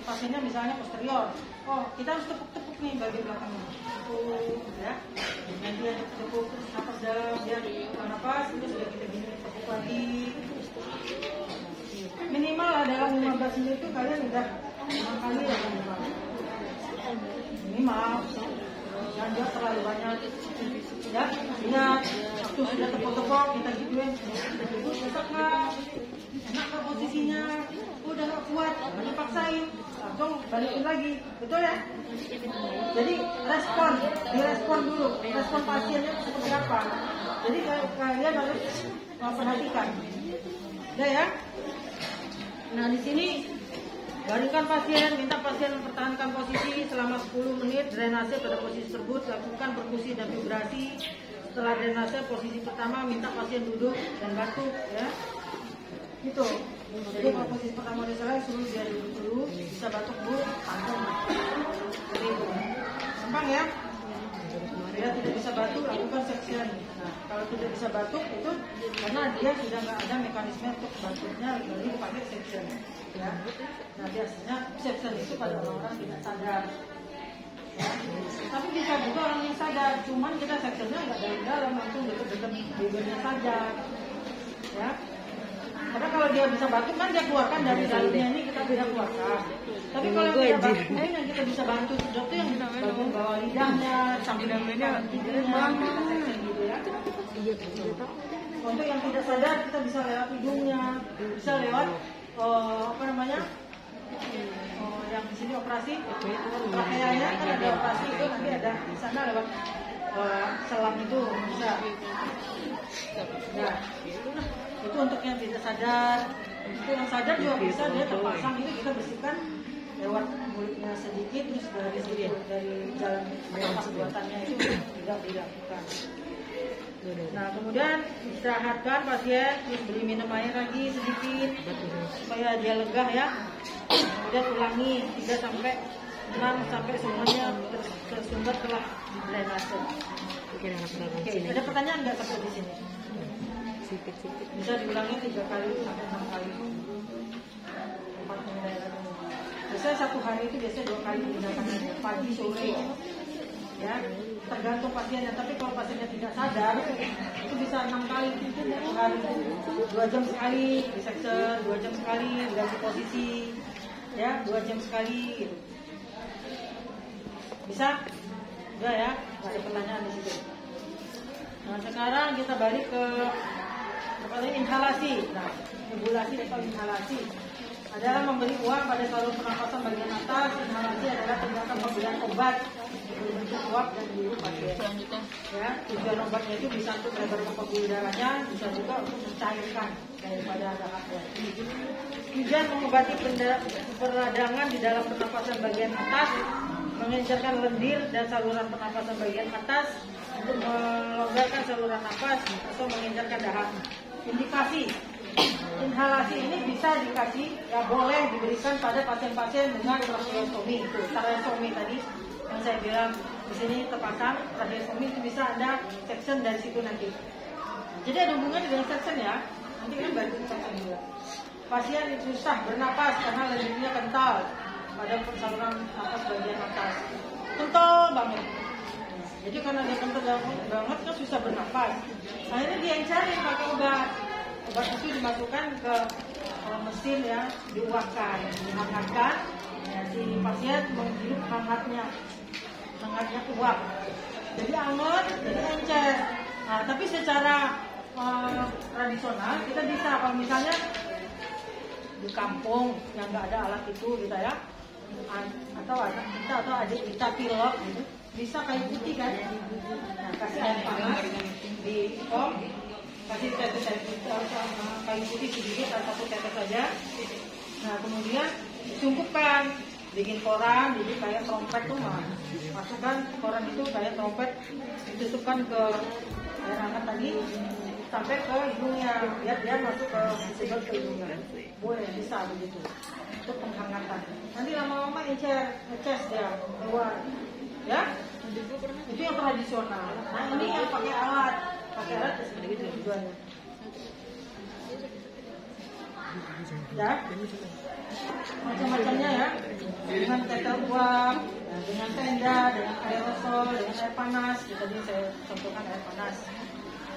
Pasiennya misalnya posterior. Oh, kita harus tepuk-tepuk nih bagian belakangnya. Ya. Nanti ada tepuk napas dalam, dia napas, itu sudah kita gini tepuk lagi. Minimal lah dalam 15 menit itu kalian udah 5 kali ya minimal. Jangan juga terlalu banyak. Ya, ingat waktu sudah tepuk-tepuk kita gituin. Besok nggak? Enak nggak posisinya? Udah nggak kuat, jangan paksain. Langsung balikin lagi, betul ya? Jadi direspon dulu. Respon pasiennya seperti apa? Jadi kalian harus memperhatikan. Udah ya? Nah di sini baringkan pasien, minta pasien mempertahankan posisi selama 10 menit, drenase pada posisi tersebut, lakukan perkusi dan vibrasi. Setelah drenase posisi pertama, minta pasien duduk dan batuk, ya. Gitu. Jadi kalau posisi pertama udah selesai, suruh dia duduk dulu, bisa batuk dulu, tampung. Jadi itu. Gampang ya? Dia tidak bisa batuk, lakukan section. Nah, kalau tidak bisa batuk itu karena dia sudah nggak ada mekanisme untuk batuknya, jadi dipakai section. Ya. Nah biasanya section itu pada orang-orang tidak sadar. Ya. Tapi bisa juga orang yang sadar, cuman kita sectionnya nggak dalam-dalam, langsung deket-deket bibirnya saja. Ya. Karena kalau dia bisa batuk kan dia keluarkan dari dalamnya ini kita tidak keluarkan. Tapi kalau yang kita batuk yang kita bisa bantu sedot itu yang bagian bawah lidahnya, samping hidungnya, gitu ya. Untuk yang tidak sadar kita bisa lewat hidungnya, bisa lewat yang di sini operasi, trakeanya kan ada operasi itu nanti ada di sana lewat selang itu bisa. Nah, itu untuk yang tidak sadar. Itu yang sadar juga bisa dia terpasang itu kita bersihkan lewat mulutnya sedikit terus dari jalan nafas buatannya itu tidak dilakukan. Nah kemudian istirahatkan pasien, terus beri minum air lagi sedikit supaya dia lega ya. Kemudian ulangi 3 sampai 6 sampai semuanya tersumbat telah drenase. Oke, ada pertanyaan nggak sampai di sini? Bisa diulangi 3 kali sampai 6 kali. 4 menit. Biasanya 1 hari itu biasanya 2 kali tindakan aja, pagi sore. Ya, tergantung pasiennya. Tapi kalau pasiennya tidak sadar, itu bisa 6 kali hari, 2 jam sekali di section, 2 jam sekali ganti posisi, ya 2 jam sekali. Gitu. Bisa? Udah ya, nggak ada pertanyaan di situ. Nah sekarang kita balik ke inhalasi. Nah, nebulasi atau inhalasi adalah memberi uap pada saluran pernapasan bagian atas. Inhalasi adalah tindakan pemberian obat berbentuk uap dan dihirup pasien. Ya, tujuan obatnya itu bisa untuk melebar pembuluh darahnya, bisa juga untuk mencairkan daripada dahaknya. Tujuan mengobati peradangan di dalam pernapasan bagian atas, mengencerkan lendir dan saluran pernapasan bagian atas untuk melonggarkan saluran nafas atau mengencerkan dahak. Indikasi inhalasi ini bisa dikasih, ya boleh diberikan pada pasien-pasien dengan tracheostomi. Itu tracheostomi tadi yang saya bilang di sini terpasang tracheostomi itu bisa ada section dari situ nanti. Jadi ada hubungannya dengan section ya. Nanti kan bantu section juga. Pasien itu susah bernapas karena lendirnya kental pada saluran nafas bagian atas, kental banget. Jadi karena dia kental banget kan susah bernapas. Akhirnya dia yang cari pakai obat. Obat itu dimasukkan ke mesin ya, diuapkan, dihangatkan. Ya, si pasien menghirup hangatnya uap. Jadi hangat, jadi encer. Nah, tapi secara tradisional kita bisa kalau misalnya di kampung yang nggak ada alat itu gitu ya, atau anak kita atau adik kita pilot gitu, bisa kayu putih kan, nah, kasih air panas di kom, kasih tetes kayu putih sedikit atau 1 tetes saja. Nah kemudian dicukupkan, bikin koran jadi kayak trompet tuh, masukkan koran itu kayak trompet, ditutupkan ke air hangat tadi sampai ke hidungnya, biar dia masuk ke sumber ke hidungnya. Boleh bisa begitu untuk penghangatan. Nanti lama-lama ngeces dia keluar, ya. Itu yang tradisional. Nah ini yang pakai alat. pakai alat seperti itu tujuannya. Ya, macam-macamnya ya, dengan tetel uap, dengan tenda, dengan aerosol, dengan air panas. Tadi saya contohkan air panas.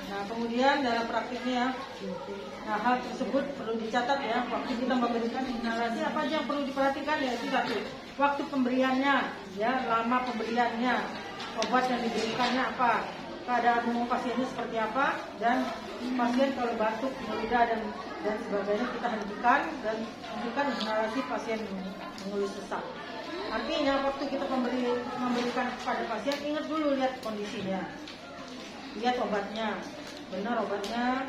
Nah, kemudian dalam praktiknya, nah, hal tersebut perlu dicatat ya. Waktu kita memberikan inhalasi, apa aja yang perlu diperhatikan ya? Itu satu, waktu pemberiannya, ya, lama pemberiannya, obat yang diberikannya apa, keadaan umum pasiennya seperti apa, dan pasien kalau batuk, meludah dan sebagainya kita hentikan dan hentikan inhalasi pasien mengeluh sesak. Artinya waktu kita memberikan kepada pasien, ingat dulu lihat kondisinya, lihat obatnya, benar obatnya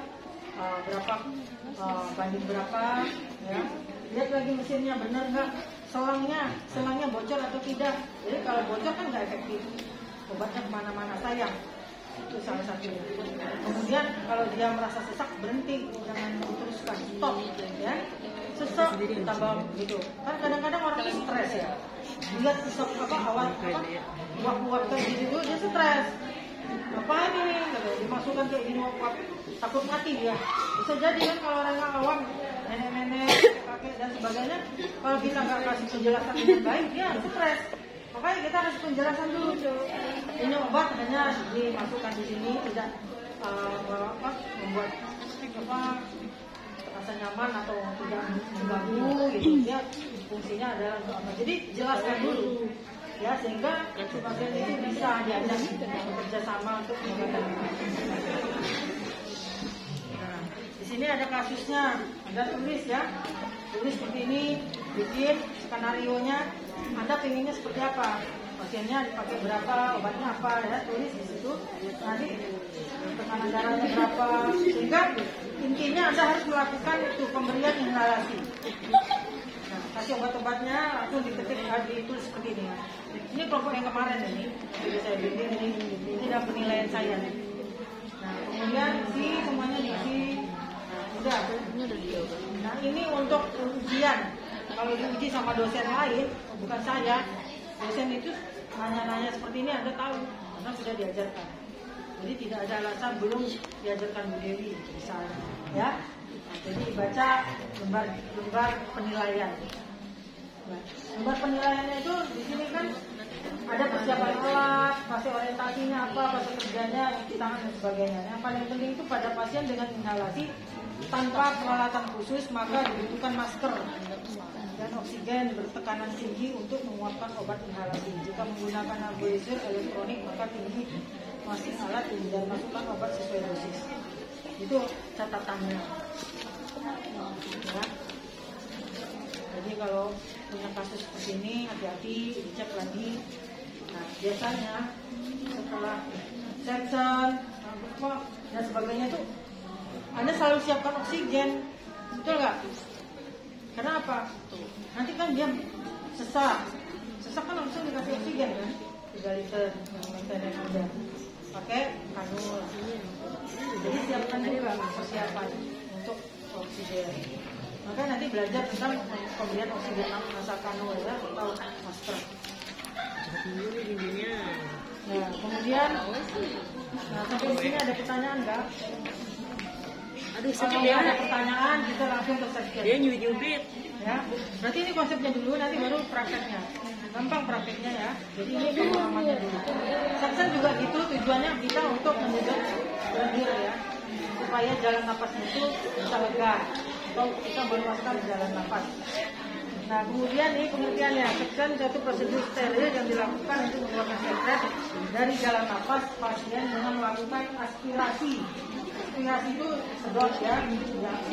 berapa, banding berapa, ya. Lihat lagi mesinnya benar nggak, selangnya bocor atau tidak. Jadi kalau bocor kan nggak efektif, obatnya kemana-mana, sayang. Itu salah satunya. Kemudian kalau dia merasa sesak, berhenti, jangan teruskan, stop, ya. Sesak tambah gitu. Kan kadang-kadang orang stres ya. Lihat sesak uap-uap kayak gini dulu dia stres. Apa ini? Dimasukkan kayak gini uap, takut mati dia. Bisa jadi kan kalau orang awam, nenek-nenek, kakek dan sebagainya, kalau kita nggak kasih penjelasan dengan baik, dia stres. Makanya kita harus penjelasan dulu. Ini obat hanya dimasukkan di sini, tidak membuat rasa nyaman atau tidak mengganggu gitu. Dia fungsinya adalah untuk apa? Jadi jelaskan dulu, ya, sehingga pasien itu bisa diajak bekerja sama untuk menggunakan. Nah, di sini ada kasusnya, Anda tulis ya, tulis seperti ini, bikin skenario-nya. Anda pengennya seperti apa? Pasiennya dipakai berapa, obatnya apa, ya, tulis di situ. Nanti tekanan darahnya berapa, sehingga intinya Anda harus melakukan itu pemberian inhalasi. Nah, kasih obat-obatnya langsung diketik, ditulis seperti ini. Ini kelompok yang kemarin ini, sudah saya bikin ini adalah penilaian saya. Nah, kemudian semuanya diisi. Nah, udah. Nah, ini untuk ujian. Kalau diuji sama dosen lain, bukan saya, dosen itu nanya-nanya seperti ini Anda tahu, karena sudah diajarkan. Jadi tidak ada alasan belum diajarkan Bu Dewi, misalnya, ya. Nah, jadi baca lembar penilaian. Nah, lembar penilaiannya itu di sini kan ada persiapan alat, fase orientasinya apa, fase kerjanya, cuci tangan dan sebagainya. Yang paling penting itu pada pasien dengan inhalasi tanpa peralatan khusus, maka dibutuhkan masker dan oksigen bertekanan tinggi untuk menguapkan obat inhalasi. Jika menggunakan nebulizer elektronik, maka tinggi masih alat dan masukkan obat sesuai dosis. Itu catatannya. Ya. Jadi kalau punya kasus seperti ini, hati-hati, dicek lagi. Nah, biasanya setelah section dan sebagainya itu Anda selalu siapkan oksigen, betul nggak? Kenapa? Nanti kan dia sesak kan langsung dikasih oksigen kan, 3 liter yang ada, pakai kanul. Jadi siapkan juga persiapan untuk oksigen. Maka nanti belajar tentang pemberian oksigen asal kanul ya, atau masker. Nah, kemudian, sampai di sini ada pertanyaan nggak? Kalau ada pertanyaan kita langsung ke section. Dia nyubit. Ya, berarti ini konsepnya dulu, nanti baru prakteknya. Gampang prakteknya ya. Jadi ini pengalamannya dulu. Section juga gitu, tujuannya kita untuk menyedot lendir ya, supaya jalan napasnya itu bisa lega atau kita meluaskan jalan napas. Nah, kemudian ini pengertiannya, section suatu prosedur steril yang dilakukan untuk mengeluarkan sekret dari jalan napas pasien dengan melakukan aspirasi. Aspirasi itu sedot ya.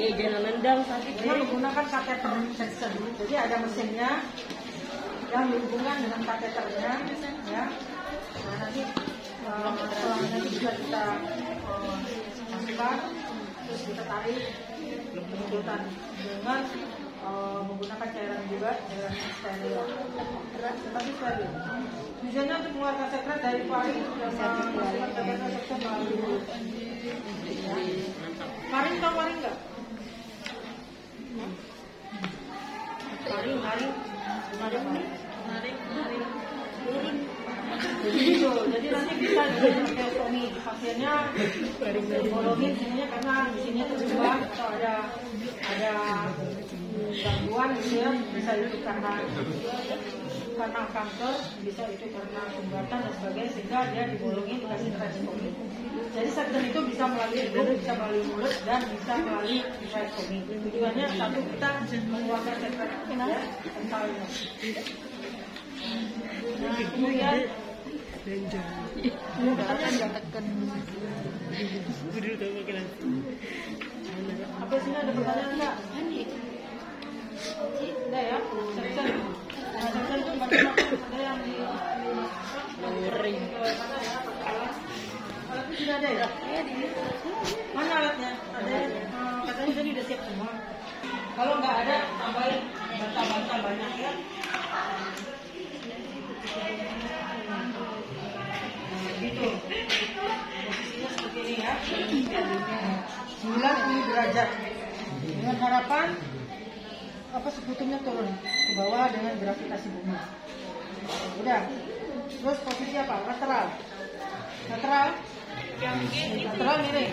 Dia jangan nendang sakit. Dia menggunakan kateter section. Jadi ada mesinnya yang dihubungkan dengan kateternya, ya. Nah, nanti selangnya juga kita masukkan, terus kita tarik penyedotan dengan menggunakan cairan juga, cairan steril, tetapi steril. Tujuannya untuk mengeluarkan sekret dari faring dan memasukkan kateter section melalui mulut. Ya. Faring tahu faring nggak? Faring ada faring. Jadi nanti kita pakai Tommy pasiennya dibolongin sininya karena di sini terjebak atau ada gangguan gitu ya, bisa itu karena kanker, bisa itu karena sumbatan dan sebagainya, sehingga dia dibolongin dikasih tracheotomy. Jadi sektor itu bisa melalui hidung, bisa melalui mulut, dan bisa melalui tracheotomy. Tujuannya satu, kita mengeluarkan sekret ya, kentalnya. Nah, kemudian apa sini ada pertanyaan enggak? Ada ya, sektor. Nah, sektor itu ada yang di ring. Alatnya sudah ada ya? Mana alatnya? Ada, katanya tadi udah siap semua. Kalau nggak ada, tambahin bata-bata banyak ya. Gitu. Posisinya seperti ini ya. 90 derajat. Dengan harapan sekutunya turun ke bawah dengan gravitasi bumi. Udah. Terus posisi apa? Lateral. Lateral miring.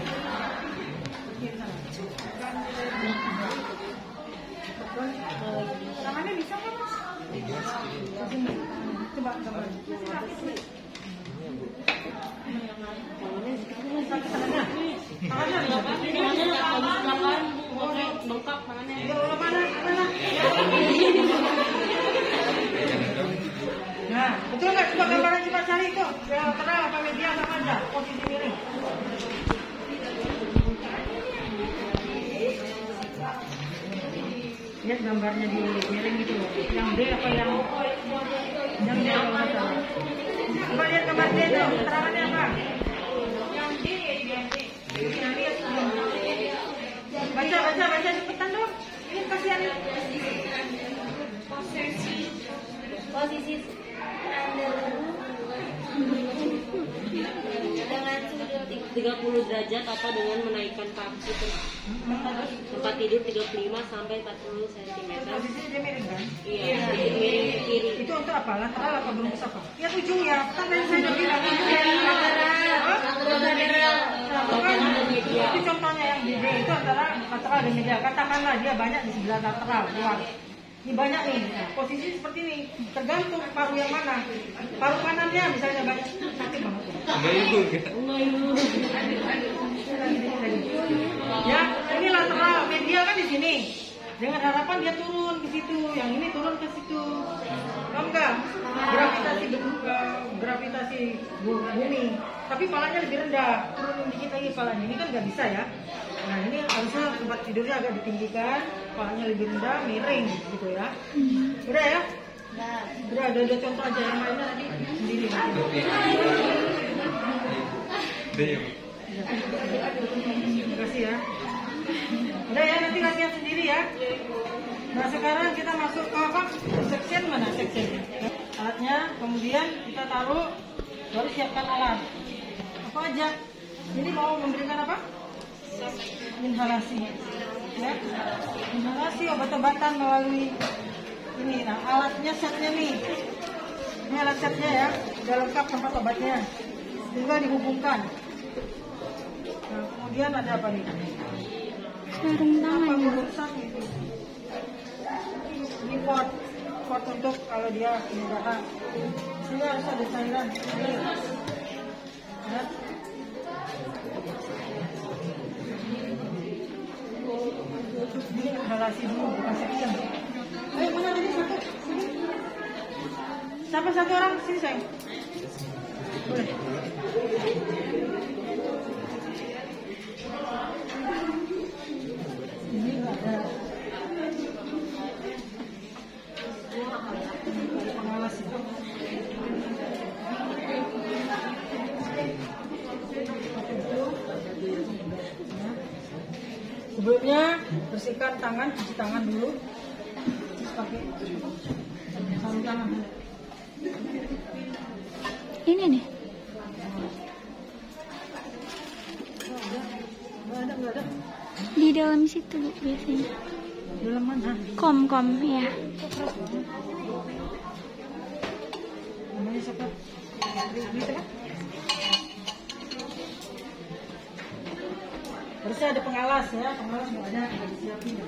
Tangannya bisa kan Mas? Coba gambar. bengkak tangannya. Nah, betul nggak? Coba gambaran cepat cari itu. Lateral apa medial apa aja? Posisi miring. Lihat gambarnya di miring gitu loh. Yang D apa yang D kalau nggak salah. Coba lihat gambar D itu. Keterangannya apa? Yang D. Baca cepetan dong. Ini kasihan. Posisi dengan suhu 30 derajat atau dengan menaikkan kaki tempat tidur 35 sampai 40 cm. Posisinya dia miring kan? Iya, sedikit miring ke kiri. Itu untuk apa? Lateral apa berumus apa? Ya ujungnya. Kan tadi saya udah bilang lateral. Itu contohnya yang di D itu antara lateral dan medial. Katakanlah dia banyak di sebelah lateral, luar. Ini banyak nih. Nah, posisi seperti ini. Tergantung paru yang mana. Paru kanannya misalnya banyak sakit banget. Ya, ini lateral, medial kan di sini. Dengan harapan dia turun ke situ, yang ini turun ke situ. Paham nggak? Gravitasi bumi. Tapi palanya lebih rendah, turun dikit lagi palanya. Ini kan nggak bisa ya. Nah, ini harusnya tempat tidurnya agak ditinggikan, palanya lebih rendah, miring gitu ya. Udah ya? Udah ada contoh aja, yang lainnya nanti sendiri. Terima kasih ya. Udah ya, nanti latihan sendiri ya. Nah, sekarang kita masuk ke apa? Section mana sectionnya? Alatnya, kemudian kita taruh, baru siapkan alat. Apa aja? Ini mau memberikan apa? Inhalasi. Ya. Inhalasi obat-obatan melalui ini. Nah, alatnya setnya nih. Ini alat setnya ya. Sudah lengkap tempat obatnya. Tinggal dihubungkan. Nah, kemudian ada apa nih? Sarung tangan. Rusak gitu. Ini port untuk kalau dia darah. Sini harus ada cairan. Ya. Ini inhalasi dulu, bukan section. Ayo, mana tadi satu? Sini. Siapa satu orang? Sini sayang. Boleh. Ini ada pengawas ya. Sebelumnya bersihkan tangan, cuci tangan dulu. Terus pakai sarung tangan. Ini nih. Nggak ada. Di dalam situ Bu, biasanya. Dalam mana? Kom ya. Namanya siapa? Ini kan? Harusnya ada pengalas ya, pengalas banyak udah disiapin.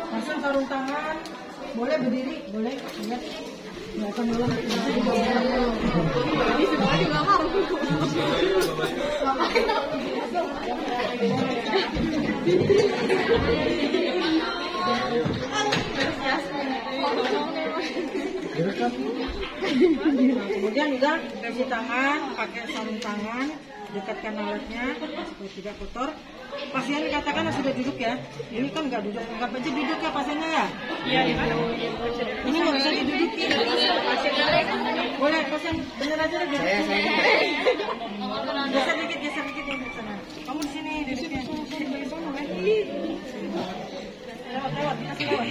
Pasang sarung tangan, boleh berdiri, boleh. Lihat. Nggak akan ulang. Ini semua juga mau. Kemudian juga cuci tangan, pakai sarung tangan, dekatkan alatnya supaya tidak kotor. Pasien katakan sudah duduk ya, ini kan nggak duduk, nggak aja duduk ya pasiennya ya? Iya itu. Ini nggak bisa didudukin. Boleh pasien bener aja duduk. Geser dikit yang di sana. Kamu di sini duduknya. Lewat, kasih lewat.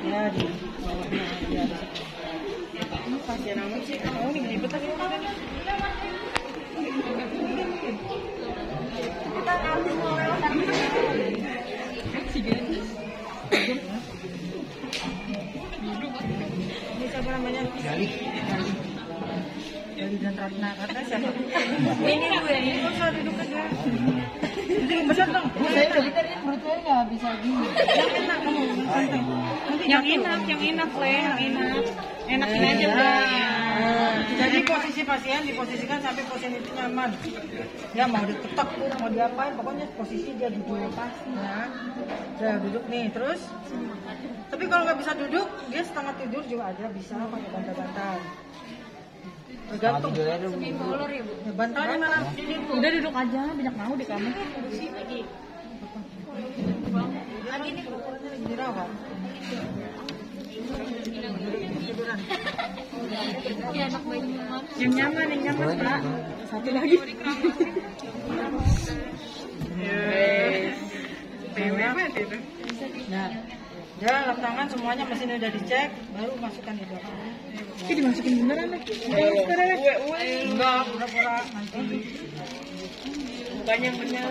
Ya di bawahnya. Ini pasien amat sih, kamu nih ribet lagi. Kita ambil mau lewat. Ini siapa namanya? Gali dan Ratna. Ratna siapa? Ini gue, ini kok saya duduk aja. Jadi besar dong. Saya udah bikin menurut saya nggak bisa gini. Yang enak kamu. Yang enak, enakin aja udah. Jadi posisi pasien diposisikan sampai pasien itu nyaman. Ya mau diketok, mau diapain, pokoknya posisi dia duduk pas. Ya, udah duduk nih terus. Tapi kalau nggak bisa duduk, dia setengah tidur juga ada bisa pakai bantal-bantal. Tergantung. Ya, bantalnya mana? Udah duduk aja, banyak mau di kamar. Lagi nih, lagi dirawat. Tiduran. Yang nyaman Pak. Satu lagi. Nah, ya lap tangan semuanya mesin udah dicek, baru masukkan di belakang. Ini dimasukin beneran deh. Enggak, pura-pura nanti. Bukan yang bener.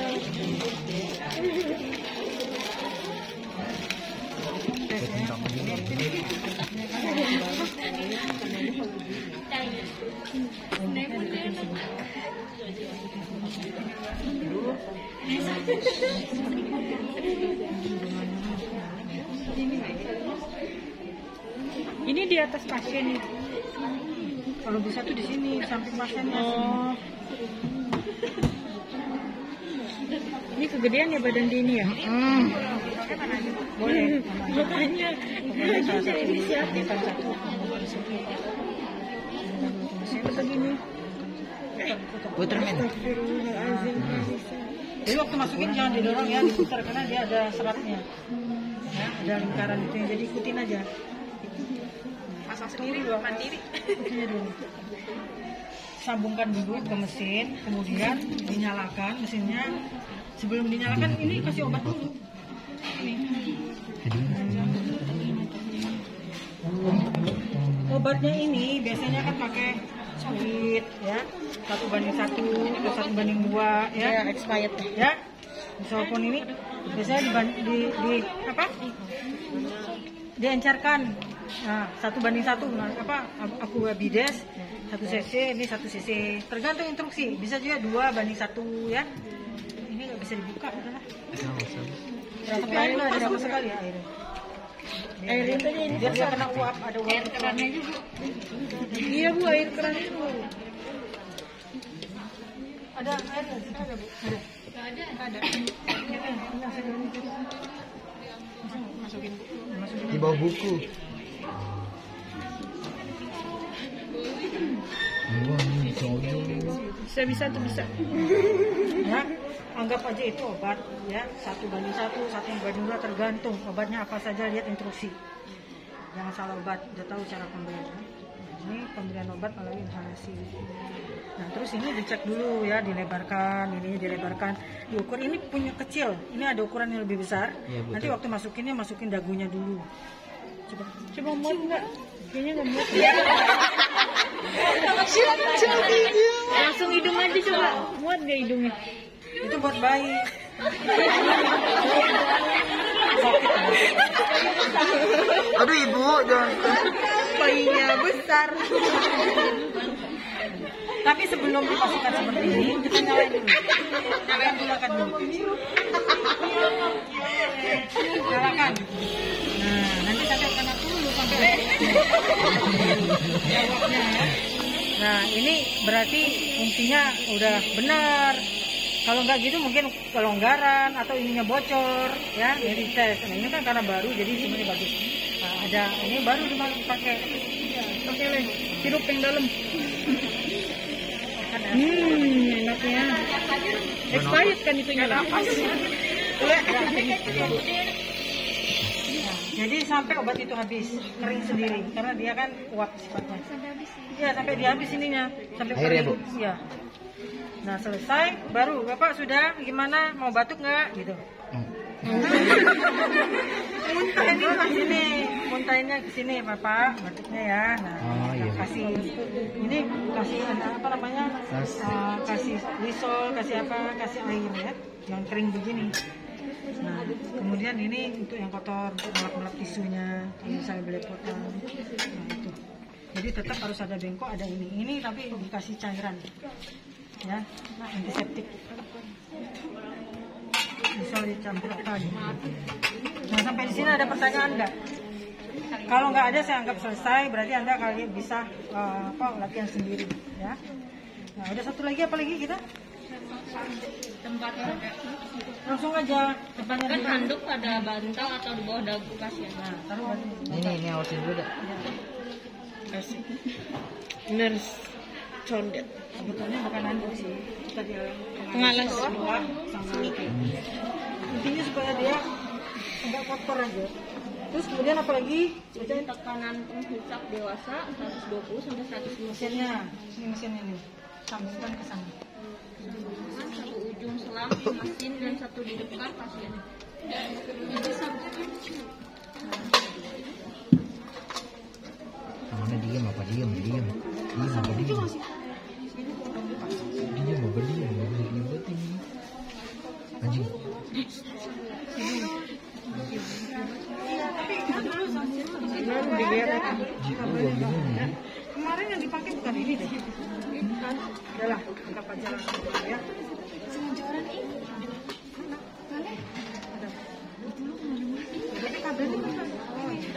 Ini di atas pasien nih. Kalau bisa tuh di sini samping pasiennya. Oh. Ini kegedean ya badan dia ini ya? Boleh. Makanya bisa inisiatif. Begini. Putermin. Jadi waktu masukin jangan didorong ya, diputar karena dia ada seratnya. Ya, ada lingkaran itu, jadi ikutin aja. Pasang sendiri dulu, mandiri. Ikutin dulu. Sambungkan dulu ke mesin, kemudian dinyalakan mesinnya. Sebelum dinyalakan ini kasih obat dulu. Obatnya ini biasanya kan pakai solid ya, 1:1 atau 1:2 ya, Expired. ya. Walaupun ini biasanya diencerkan. Nah, 1:1 aku bides 1 cc, ini 1 cc, tergantung instruksi. Bisa juga 2:1 ya. Ini nggak bisa dibuka udahlah. Tapi air nggak ada sama sekali ya airnya. Air itu aja ini. Biar dia kena uap, ada uap. Air kerannya juga. Iya Bu, air kerannya Bu. Ada air nggak sih? Ada Bu. Ada. Masukin Bu. Masukin Di bawah buku. Bisa tuh bisa. ya, anggap aja itu obat ya, 1:1, 1:2 tergantung obatnya apa saja, lihat instruksi. Jangan salah obat, udah tahu cara pemberian. Ini pemberian obat melalui inhalasi. Nah, terus ini dicek dulu ya, dilebarkan, ininya dilebarkan, diukur. Ini punya kecil, ini ada ukuran yang lebih besar. Ya, nanti waktu masukinnya masukin dagunya dulu. Coba muat nggak? Kayaknya nggak muat. Langsung hidung aja coba. Muat nggak hidungnya? Itu buat bayi. besar. Tapi sebelum dimasukkan seperti ini, kita nyalain dulu. Nyalakan dulu. Nyalakan. Nah, nanti kita kena dulu sampai jawabnya ya. Nah, ini berarti fungsinya udah benar. Kalau nggak gitu mungkin kelonggaran atau ininya bocor ya, jadi tes. Nah, ini kan karena baru jadi semuanya bagus. Nah, ada ini baru dipakai. Pakai lagi sirup yang dalam. Enaknya. Expired kan itunya lah. Jadi sampai obat itu habis, kering sendiri karena dia kan uap sifatnya. Iya, sampai dia habis ininya, sampai Air ya, Bu? Iya. Nah, selesai baru Bapak sudah gimana, mau batuk nggak gitu. Muntahin ke sini, muntahinnya ke sini Bapak, batuknya ya. Nah, iya. kasih ini kasih apa namanya? Kasih Lysol, kasih apa? Kasih air ya, yang kering begini. Nah, kemudian ini untuk yang kotor, untuk melap-melap tisunya, misalnya belepotan. Nah, itu. Jadi tetap harus ada bengkok, ada ini. Ini tapi dikasih cairan. Ya, antiseptik. Bisa dicampurkan. Nah, sampai di sini ada pertanyaan enggak? Kalau nggak ada saya anggap selesai, berarti Anda kali bisa latihan sendiri ya. Nah, ada satu lagi apa lagi kita? Tempat Langsung aja tempatkan handuk pada bantal atau di bawah dagu pasien. Nah, taruh bantal. Ini awasin dulu dah. Kasih. Nurse condet. Sebetulnya bukan handuk sih. Kita dia Pengalas. sama intinya supaya dia enggak kotor aja. Terus kemudian apa lagi? Bacain tekanan penghisap dewasa 120 sampai 150. Mesinnya, ini mesinnya nih. Sambungkan ke sana. Satu ujung selang di mesin dan satu di depan pasien. Mana diem apa diem? Diem apa diem? Diem apa diem? Ribet ini. Anjing. Baru dilihat. Jika gua gini. Kemarin yang dipakai bukan ini deh. Kan? Udahlah, anggap aja langsung ya. Jadi kabelnya bukan. Oh iya.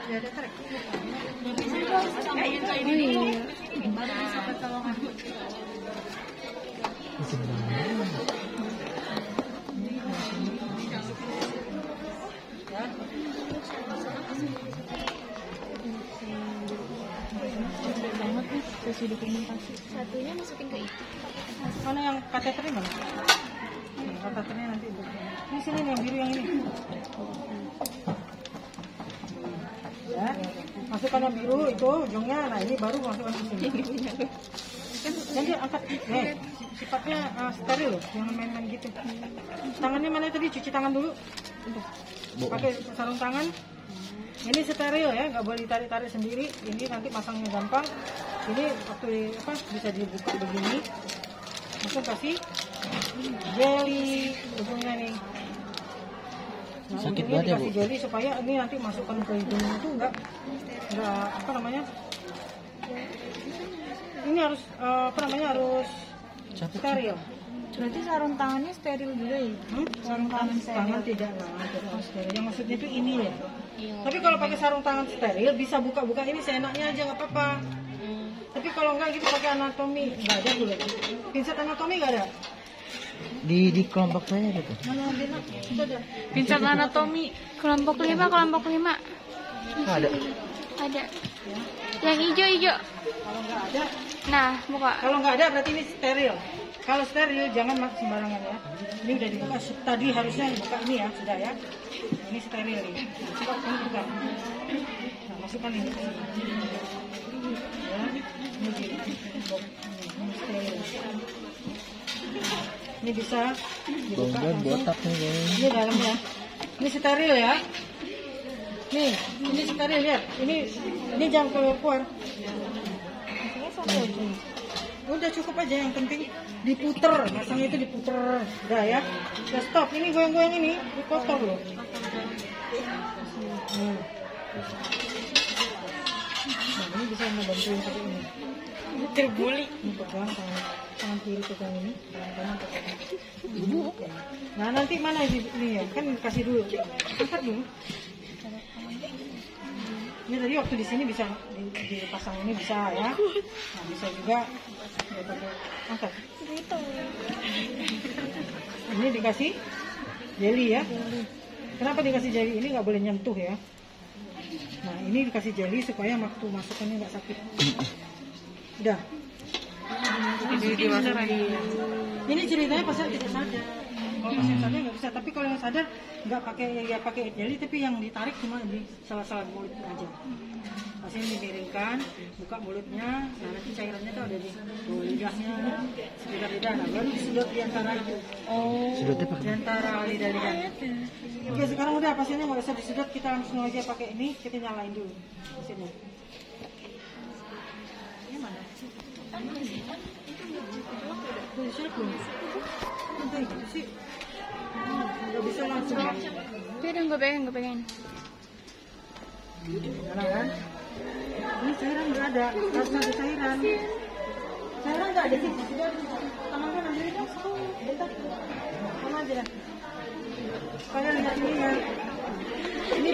Ya ada tarik. Satunya masukin ke itu. Mana yang kateternya mana? Kateternya nanti. Ini sini nih yang biru yang ini. Ya, masukkan yang biru itu ujungnya. Nah ini baru masukkan ke sini. Nanti angkat. Sifatnya steril loh, jangan main-main gitu. Tangannya mana tadi? Cuci tangan dulu. Pakai sarung tangan. Ini steril ya, nggak boleh ditarik-tarik sendiri. Ini nanti pasangnya gampang. Ini waktu bisa dibuka begini. Langsung kasih jeli ujungnya nih. Nah, Sakit ujungnya banget ya, dikasih Bu? jeli supaya ini nanti masukkan ke hidung itu nggak apa namanya? Ini harus harus steril. Berarti sarung tangannya steril juga ya? Sarung tangan tidak lah, tidak steril. Yang maksudnya itu ini ya. Tapi kalau pakai sarung tangan steril bisa buka-buka ini seenaknya aja nggak apa-apa. Tapi kalau enggak gitu pakai anatomi nggak ada dulu. Pinset anatomi nggak ada. Di kelompok saya gitu. Mana Dina? Itu ada. Pincat anatomi. Kelompok 5. Ada. Ada. Yang hijau-hijau. Kalau nggak ada, Nah, buka. kalau nggak ada berarti ini steril. Kalau steril jangan sembarangan ya. Ini udah dibuka. Tadi harusnya dibuka ini ya, sudah ya. Ini steril nih. Coba ini buka. Nah, masukkan ini. Ya, ini steril. Ini bisa dibuka langsung. Botak nih kayaknya. Ini dalamnya. Ini steril ya. Nih, ini steril lihat. Ini jangan keluar. Udah cukup aja, yang penting diputer, masangnya itu diputer. Udah ya. Udah stop. Ini goyang-goyang ini kotor loh. Nah, ini bisa ngebantuin seperti ini. Terbuli. Ini pegang tangan kiri pegang ini, tangan kanan pegang ini. Nah, nanti mana ini ya? Kan kasih dulu. Angkat dulu. Ini tadi waktu di sini bisa dipasang ini bisa ya. Nah, bisa juga angkat. Ini dikasih jelly ya. Kenapa dikasih jelly? Ini nggak boleh nyentuh ya. Nah, ini dikasih jelly supaya waktu masukannya nggak sakit. Udah. Ini ceritanya pasien tidak sadar. Kalau pasien sadar nggak bisa, tapi kalau yang sadar nggak pakai jelly, tapi yang ditarik cuma di salah-salah mulut aja. Pasien dimiringkan, buka mulutnya, nah nanti cairannya tuh ada di bawah lidahnya, sekitar lidah, nah baru disedot di antara itu. Di antara lidah-lidah. Oke, sekarang udah pasiennya nggak usah disedot, kita langsung aja pakai ini, kita nyalain dulu pasiennya. Ini mana? Tuh, siapa? Nanti gitu sih. Nggak bisa langsung. Tidak, gue pengen. Mana kan? Ini cairan nggak ada, harus ada cairan. Cairan nggak ada sih, sudah tangan kan ambil itu, bentar, sama aja. Kalian lihat ini ya. Ini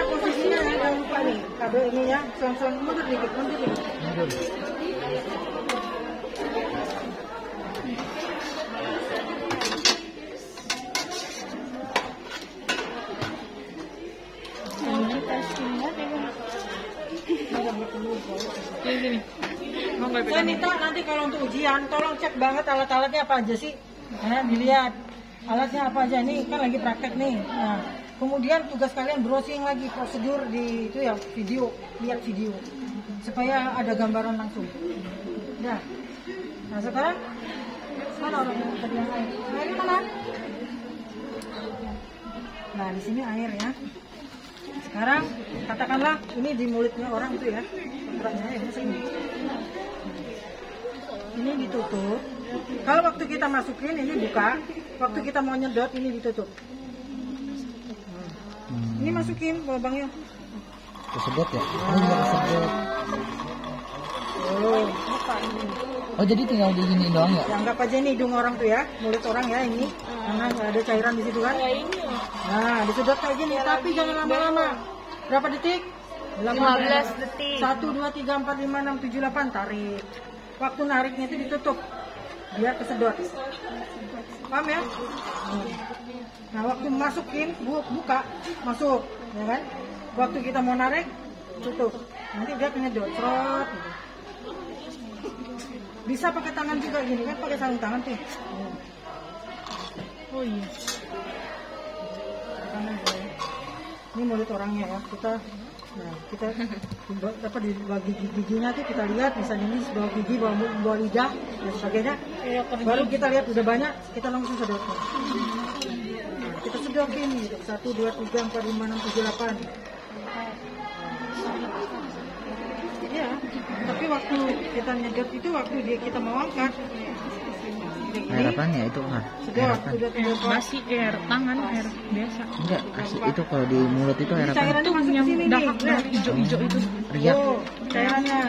posisinya jangan lupa nih, kado ini ya, selang-selang mundur dikit. Saya minta nanti kalau untuk ujian, tolong cek banget alat-alatnya apa aja sih, dilihat alatnya apa aja. Ini kan lagi praktek nih. Nah, kemudian tugas kalian browsing lagi prosedur di itu ya, lihat video supaya ada gambaran langsung. Ya. Nah sekarang mana orang yang tadi yang air? Airnya mana? Nah di sini air ya. Sekarang katakanlah ini di mulutnya orang itu ya, ukurannya ya ini. Ini ditutup. Kalau waktu kita masukin ini buka, waktu kita mau nyedot ini ditutup. Ini masukin lubangnya. Kesedot ya? Oh, nggak kesedot. Buka ini. Oh, jadi tinggal di sini doang ya? Ya, anggap aja ini hidung orang tuh ya, mulut orang ya ini. Karena nggak ada cairan di situ kan. Nah, disedot kayak gini, tapi jangan lama-lama. Berapa detik? 15 detik. 1, 2, 3, 4, 5, 6, 7, 8, tarik. Waktu nariknya itu ditutup, biar kesedot. Paham ya? Nah, waktu masukin, buka, masuk, ya kan? Waktu kita mau narik, tutup. Nanti dia kenyedot, cerot. Bisa pakai tangan juga gini kan, pakai sarung tangan tuh. Oh iya. Ini mulut orangnya ya, kita di bawah giginya tuh kita lihat, misalnya ini bawah gigi, bawah lidah dan sebagainya. Baru kita lihat udah banyak, kita langsung sedot. Kita sedotin gitu. 1, 2, 3, 4, 5, 6, 7, 8. Ya, tapi waktu kita nyedot itu waktu kita mau angkat. Air apanya itu mah? Sudah Masih air tangan, air biasa. Enggak, asli itu kalau di mulut itu air apa? cairannya masuk ke sini nih. Dahak hijau-hijau itu. Riak. Oh, cairannya.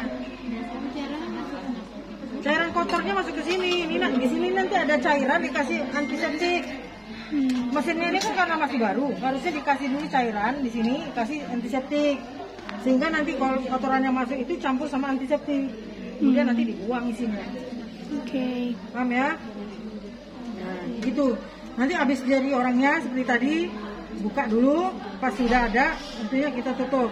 Cairan kotornya masuk ke sini. Ini di sini nanti ada cairan dikasih antiseptik. Mesinnya ini kan karena masih baru, harusnya dikasih dulu cairan di sini, kasih antiseptik. Sehingga nanti kalau kotorannya masuk itu campur sama antiseptik. Kemudian nanti dibuang isinya. Oke. Paham ya? Nah, gitu. Nanti habis dari orangnya seperti tadi, buka dulu, pas sudah ada, tentunya kita tutup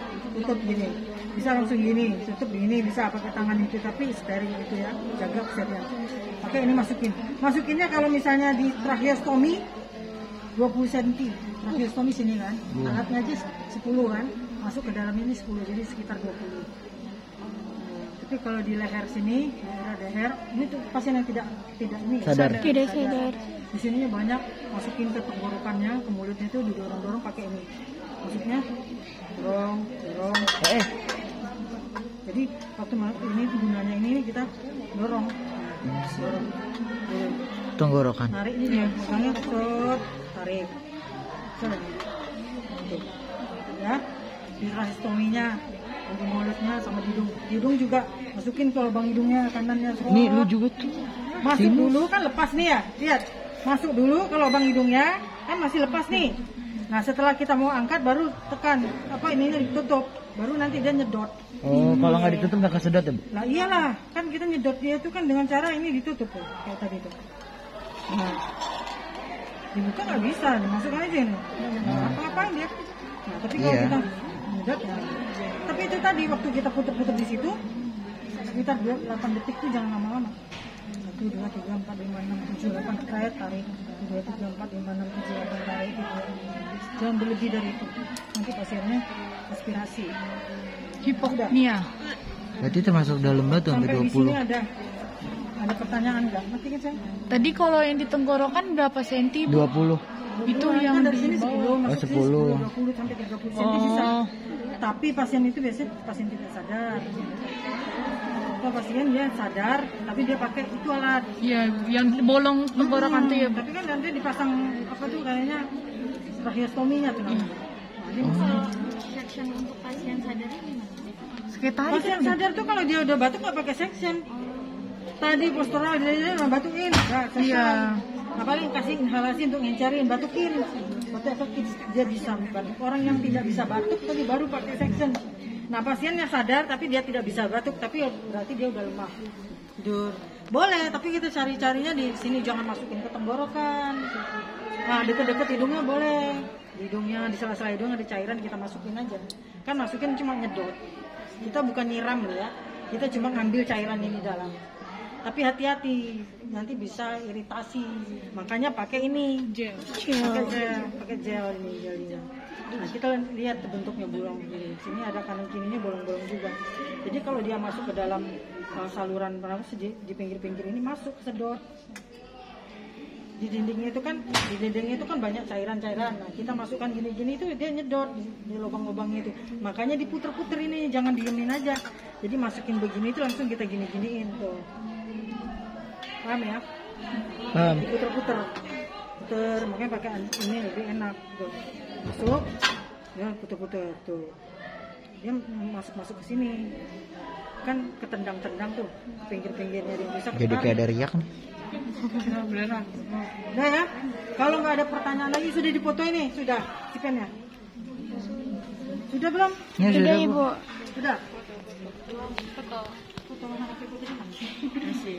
gini. Bisa langsung gini, tutup gini, bisa pakai tangan itu, tapi steril gitu ya, jaga kesehatannya. Oke, ini masukinnya kalau misalnya di tracheostomi 20 cm, tracheostomi sini kan, alatnya aja 10 kan, masuk ke dalam ini 10, jadi sekitar 20. Tapi kalau di leher sini, daerah leher, ini tuh pasien yang tidak ini Sadar. Tidak sadar. Di sininya banyak, masukin ke tenggorokannya, ke mulutnya itu didorong-dorong pakai ini. Maksudnya dorong. Jadi waktu ini gunanya ini kita dorong. Tenggorokan. Tarik ini ya, makanya tarik. Ya, di tracheostominya. Dari mulutnya sama hidung. Hidung juga masukin ke lubang hidungnya kanannya. Nih lu juga tuh. Masuk Sinus. dulu kan lepas nih ya. Lihat. Masuk dulu ke lubang hidungnya kan masih lepas nih. Nah setelah kita mau angkat baru tekan apa ini ditutup. Baru nanti dia nyedot. Oh, kalau nggak ditutup nggak kesedot ya, Bu? Nah iyalah, kan kita nyedot dia itu kan dengan cara ini ditutup tuh, kayak tadi tuh. Nah, dibuka nggak bisa, dimasukkan aja nih. Apa-apain dia. Nah, tapi kalau Iya. kita nyedot, ya. Tapi itu tadi waktu kita putar-putar di situ, sekitar 8 detik tuh jangan lama-lama. 1, 2, 3, 4, 5, 6, 7, 8 tarik, 1, 2, 3, 4, 5, 6, 7, 8 tarik. Jangan berlebih dari itu. Nanti pasiennya aspirasi. Hipoknia. Berarti termasuk dalam batu sampai Sampai di sini 20. ada pertanyaan nggak? Ngerti kan saya? Tadi kalau yang di tenggorokan berapa senti, Bu? 20. Itu Kan yang dari sini di 10, bawah. masuk sini 10. 20 sampai 30 cm sisa. Oh. Tapi pasien itu biasanya pasien tidak sadar. Kalau pasien dia sadar, tapi dia pakai itu alat. Iya, yang bolong tenggorokan tuh ya, Bu. Tapi kan nanti dipasang apa tuh kayaknya tracheostominya tuh namanya. Nah, dia Kalau section untuk pasien sadar gimana? Sekretaris pasien ya, Bu? sadar tuh kalau dia udah batuk nggak pakai section. Tadi postural dia udah batukin, nggak selesai. Iya. Nah, paling kasih inhalasi untuk ngencarin, batukin. Batuk efektif dia bisa batuk. Orang yang tidak bisa batuk tadi baru pakai section. Nah pasiennya sadar tapi dia tidak bisa batuk, tapi berarti dia udah lemah. Tidur. Boleh, tapi kita cari-carinya di sini, jangan masukin ke tenggorokan. Nah deket-deket hidungnya boleh. Di hidungnya, di sela-sela hidung ada cairan kita masukin aja. Kan masukin cuma nyedot. Kita bukan nyiram loh ya. Kita cuma ngambil cairan ini dalam. Tapi hati-hati, nanti bisa iritasi. Makanya pakai ini. Gel. Pakai gel ini gelnya. Nah, kita lihat bentuknya bolong gini. Sini ada kanan kirinya bolong-bolong juga. Jadi kalau dia masuk ke dalam saluran pernapas di pinggir-pinggir ini masuk sedot. Di dindingnya itu kan banyak cairan-cairan. Nah, kita masukkan gini-gini itu dia nyedot di lubang-lubangnya itu. Makanya diputer-puter ini, jangan diemin aja. Jadi masukin begini itu langsung kita gini-giniin tuh. Paham ya? Paham. Diputer-puter. Puter, makanya pakai ini lebih enak tuh. Masuk, ya puter-puter tuh. Dia masuk ke sini. Kan ketendang-tendang tuh pinggir-pinggirnya dia bisa. Jadi kayak ada riak nih. Nah, beneran. Nah ya, kalau nggak ada pertanyaan lagi sudah dipoto ini, sudah scan ya. Sudah belum? Ya, sudah, Bu. Sudah. Foto. Foto mana pakai foto di mana? Masih.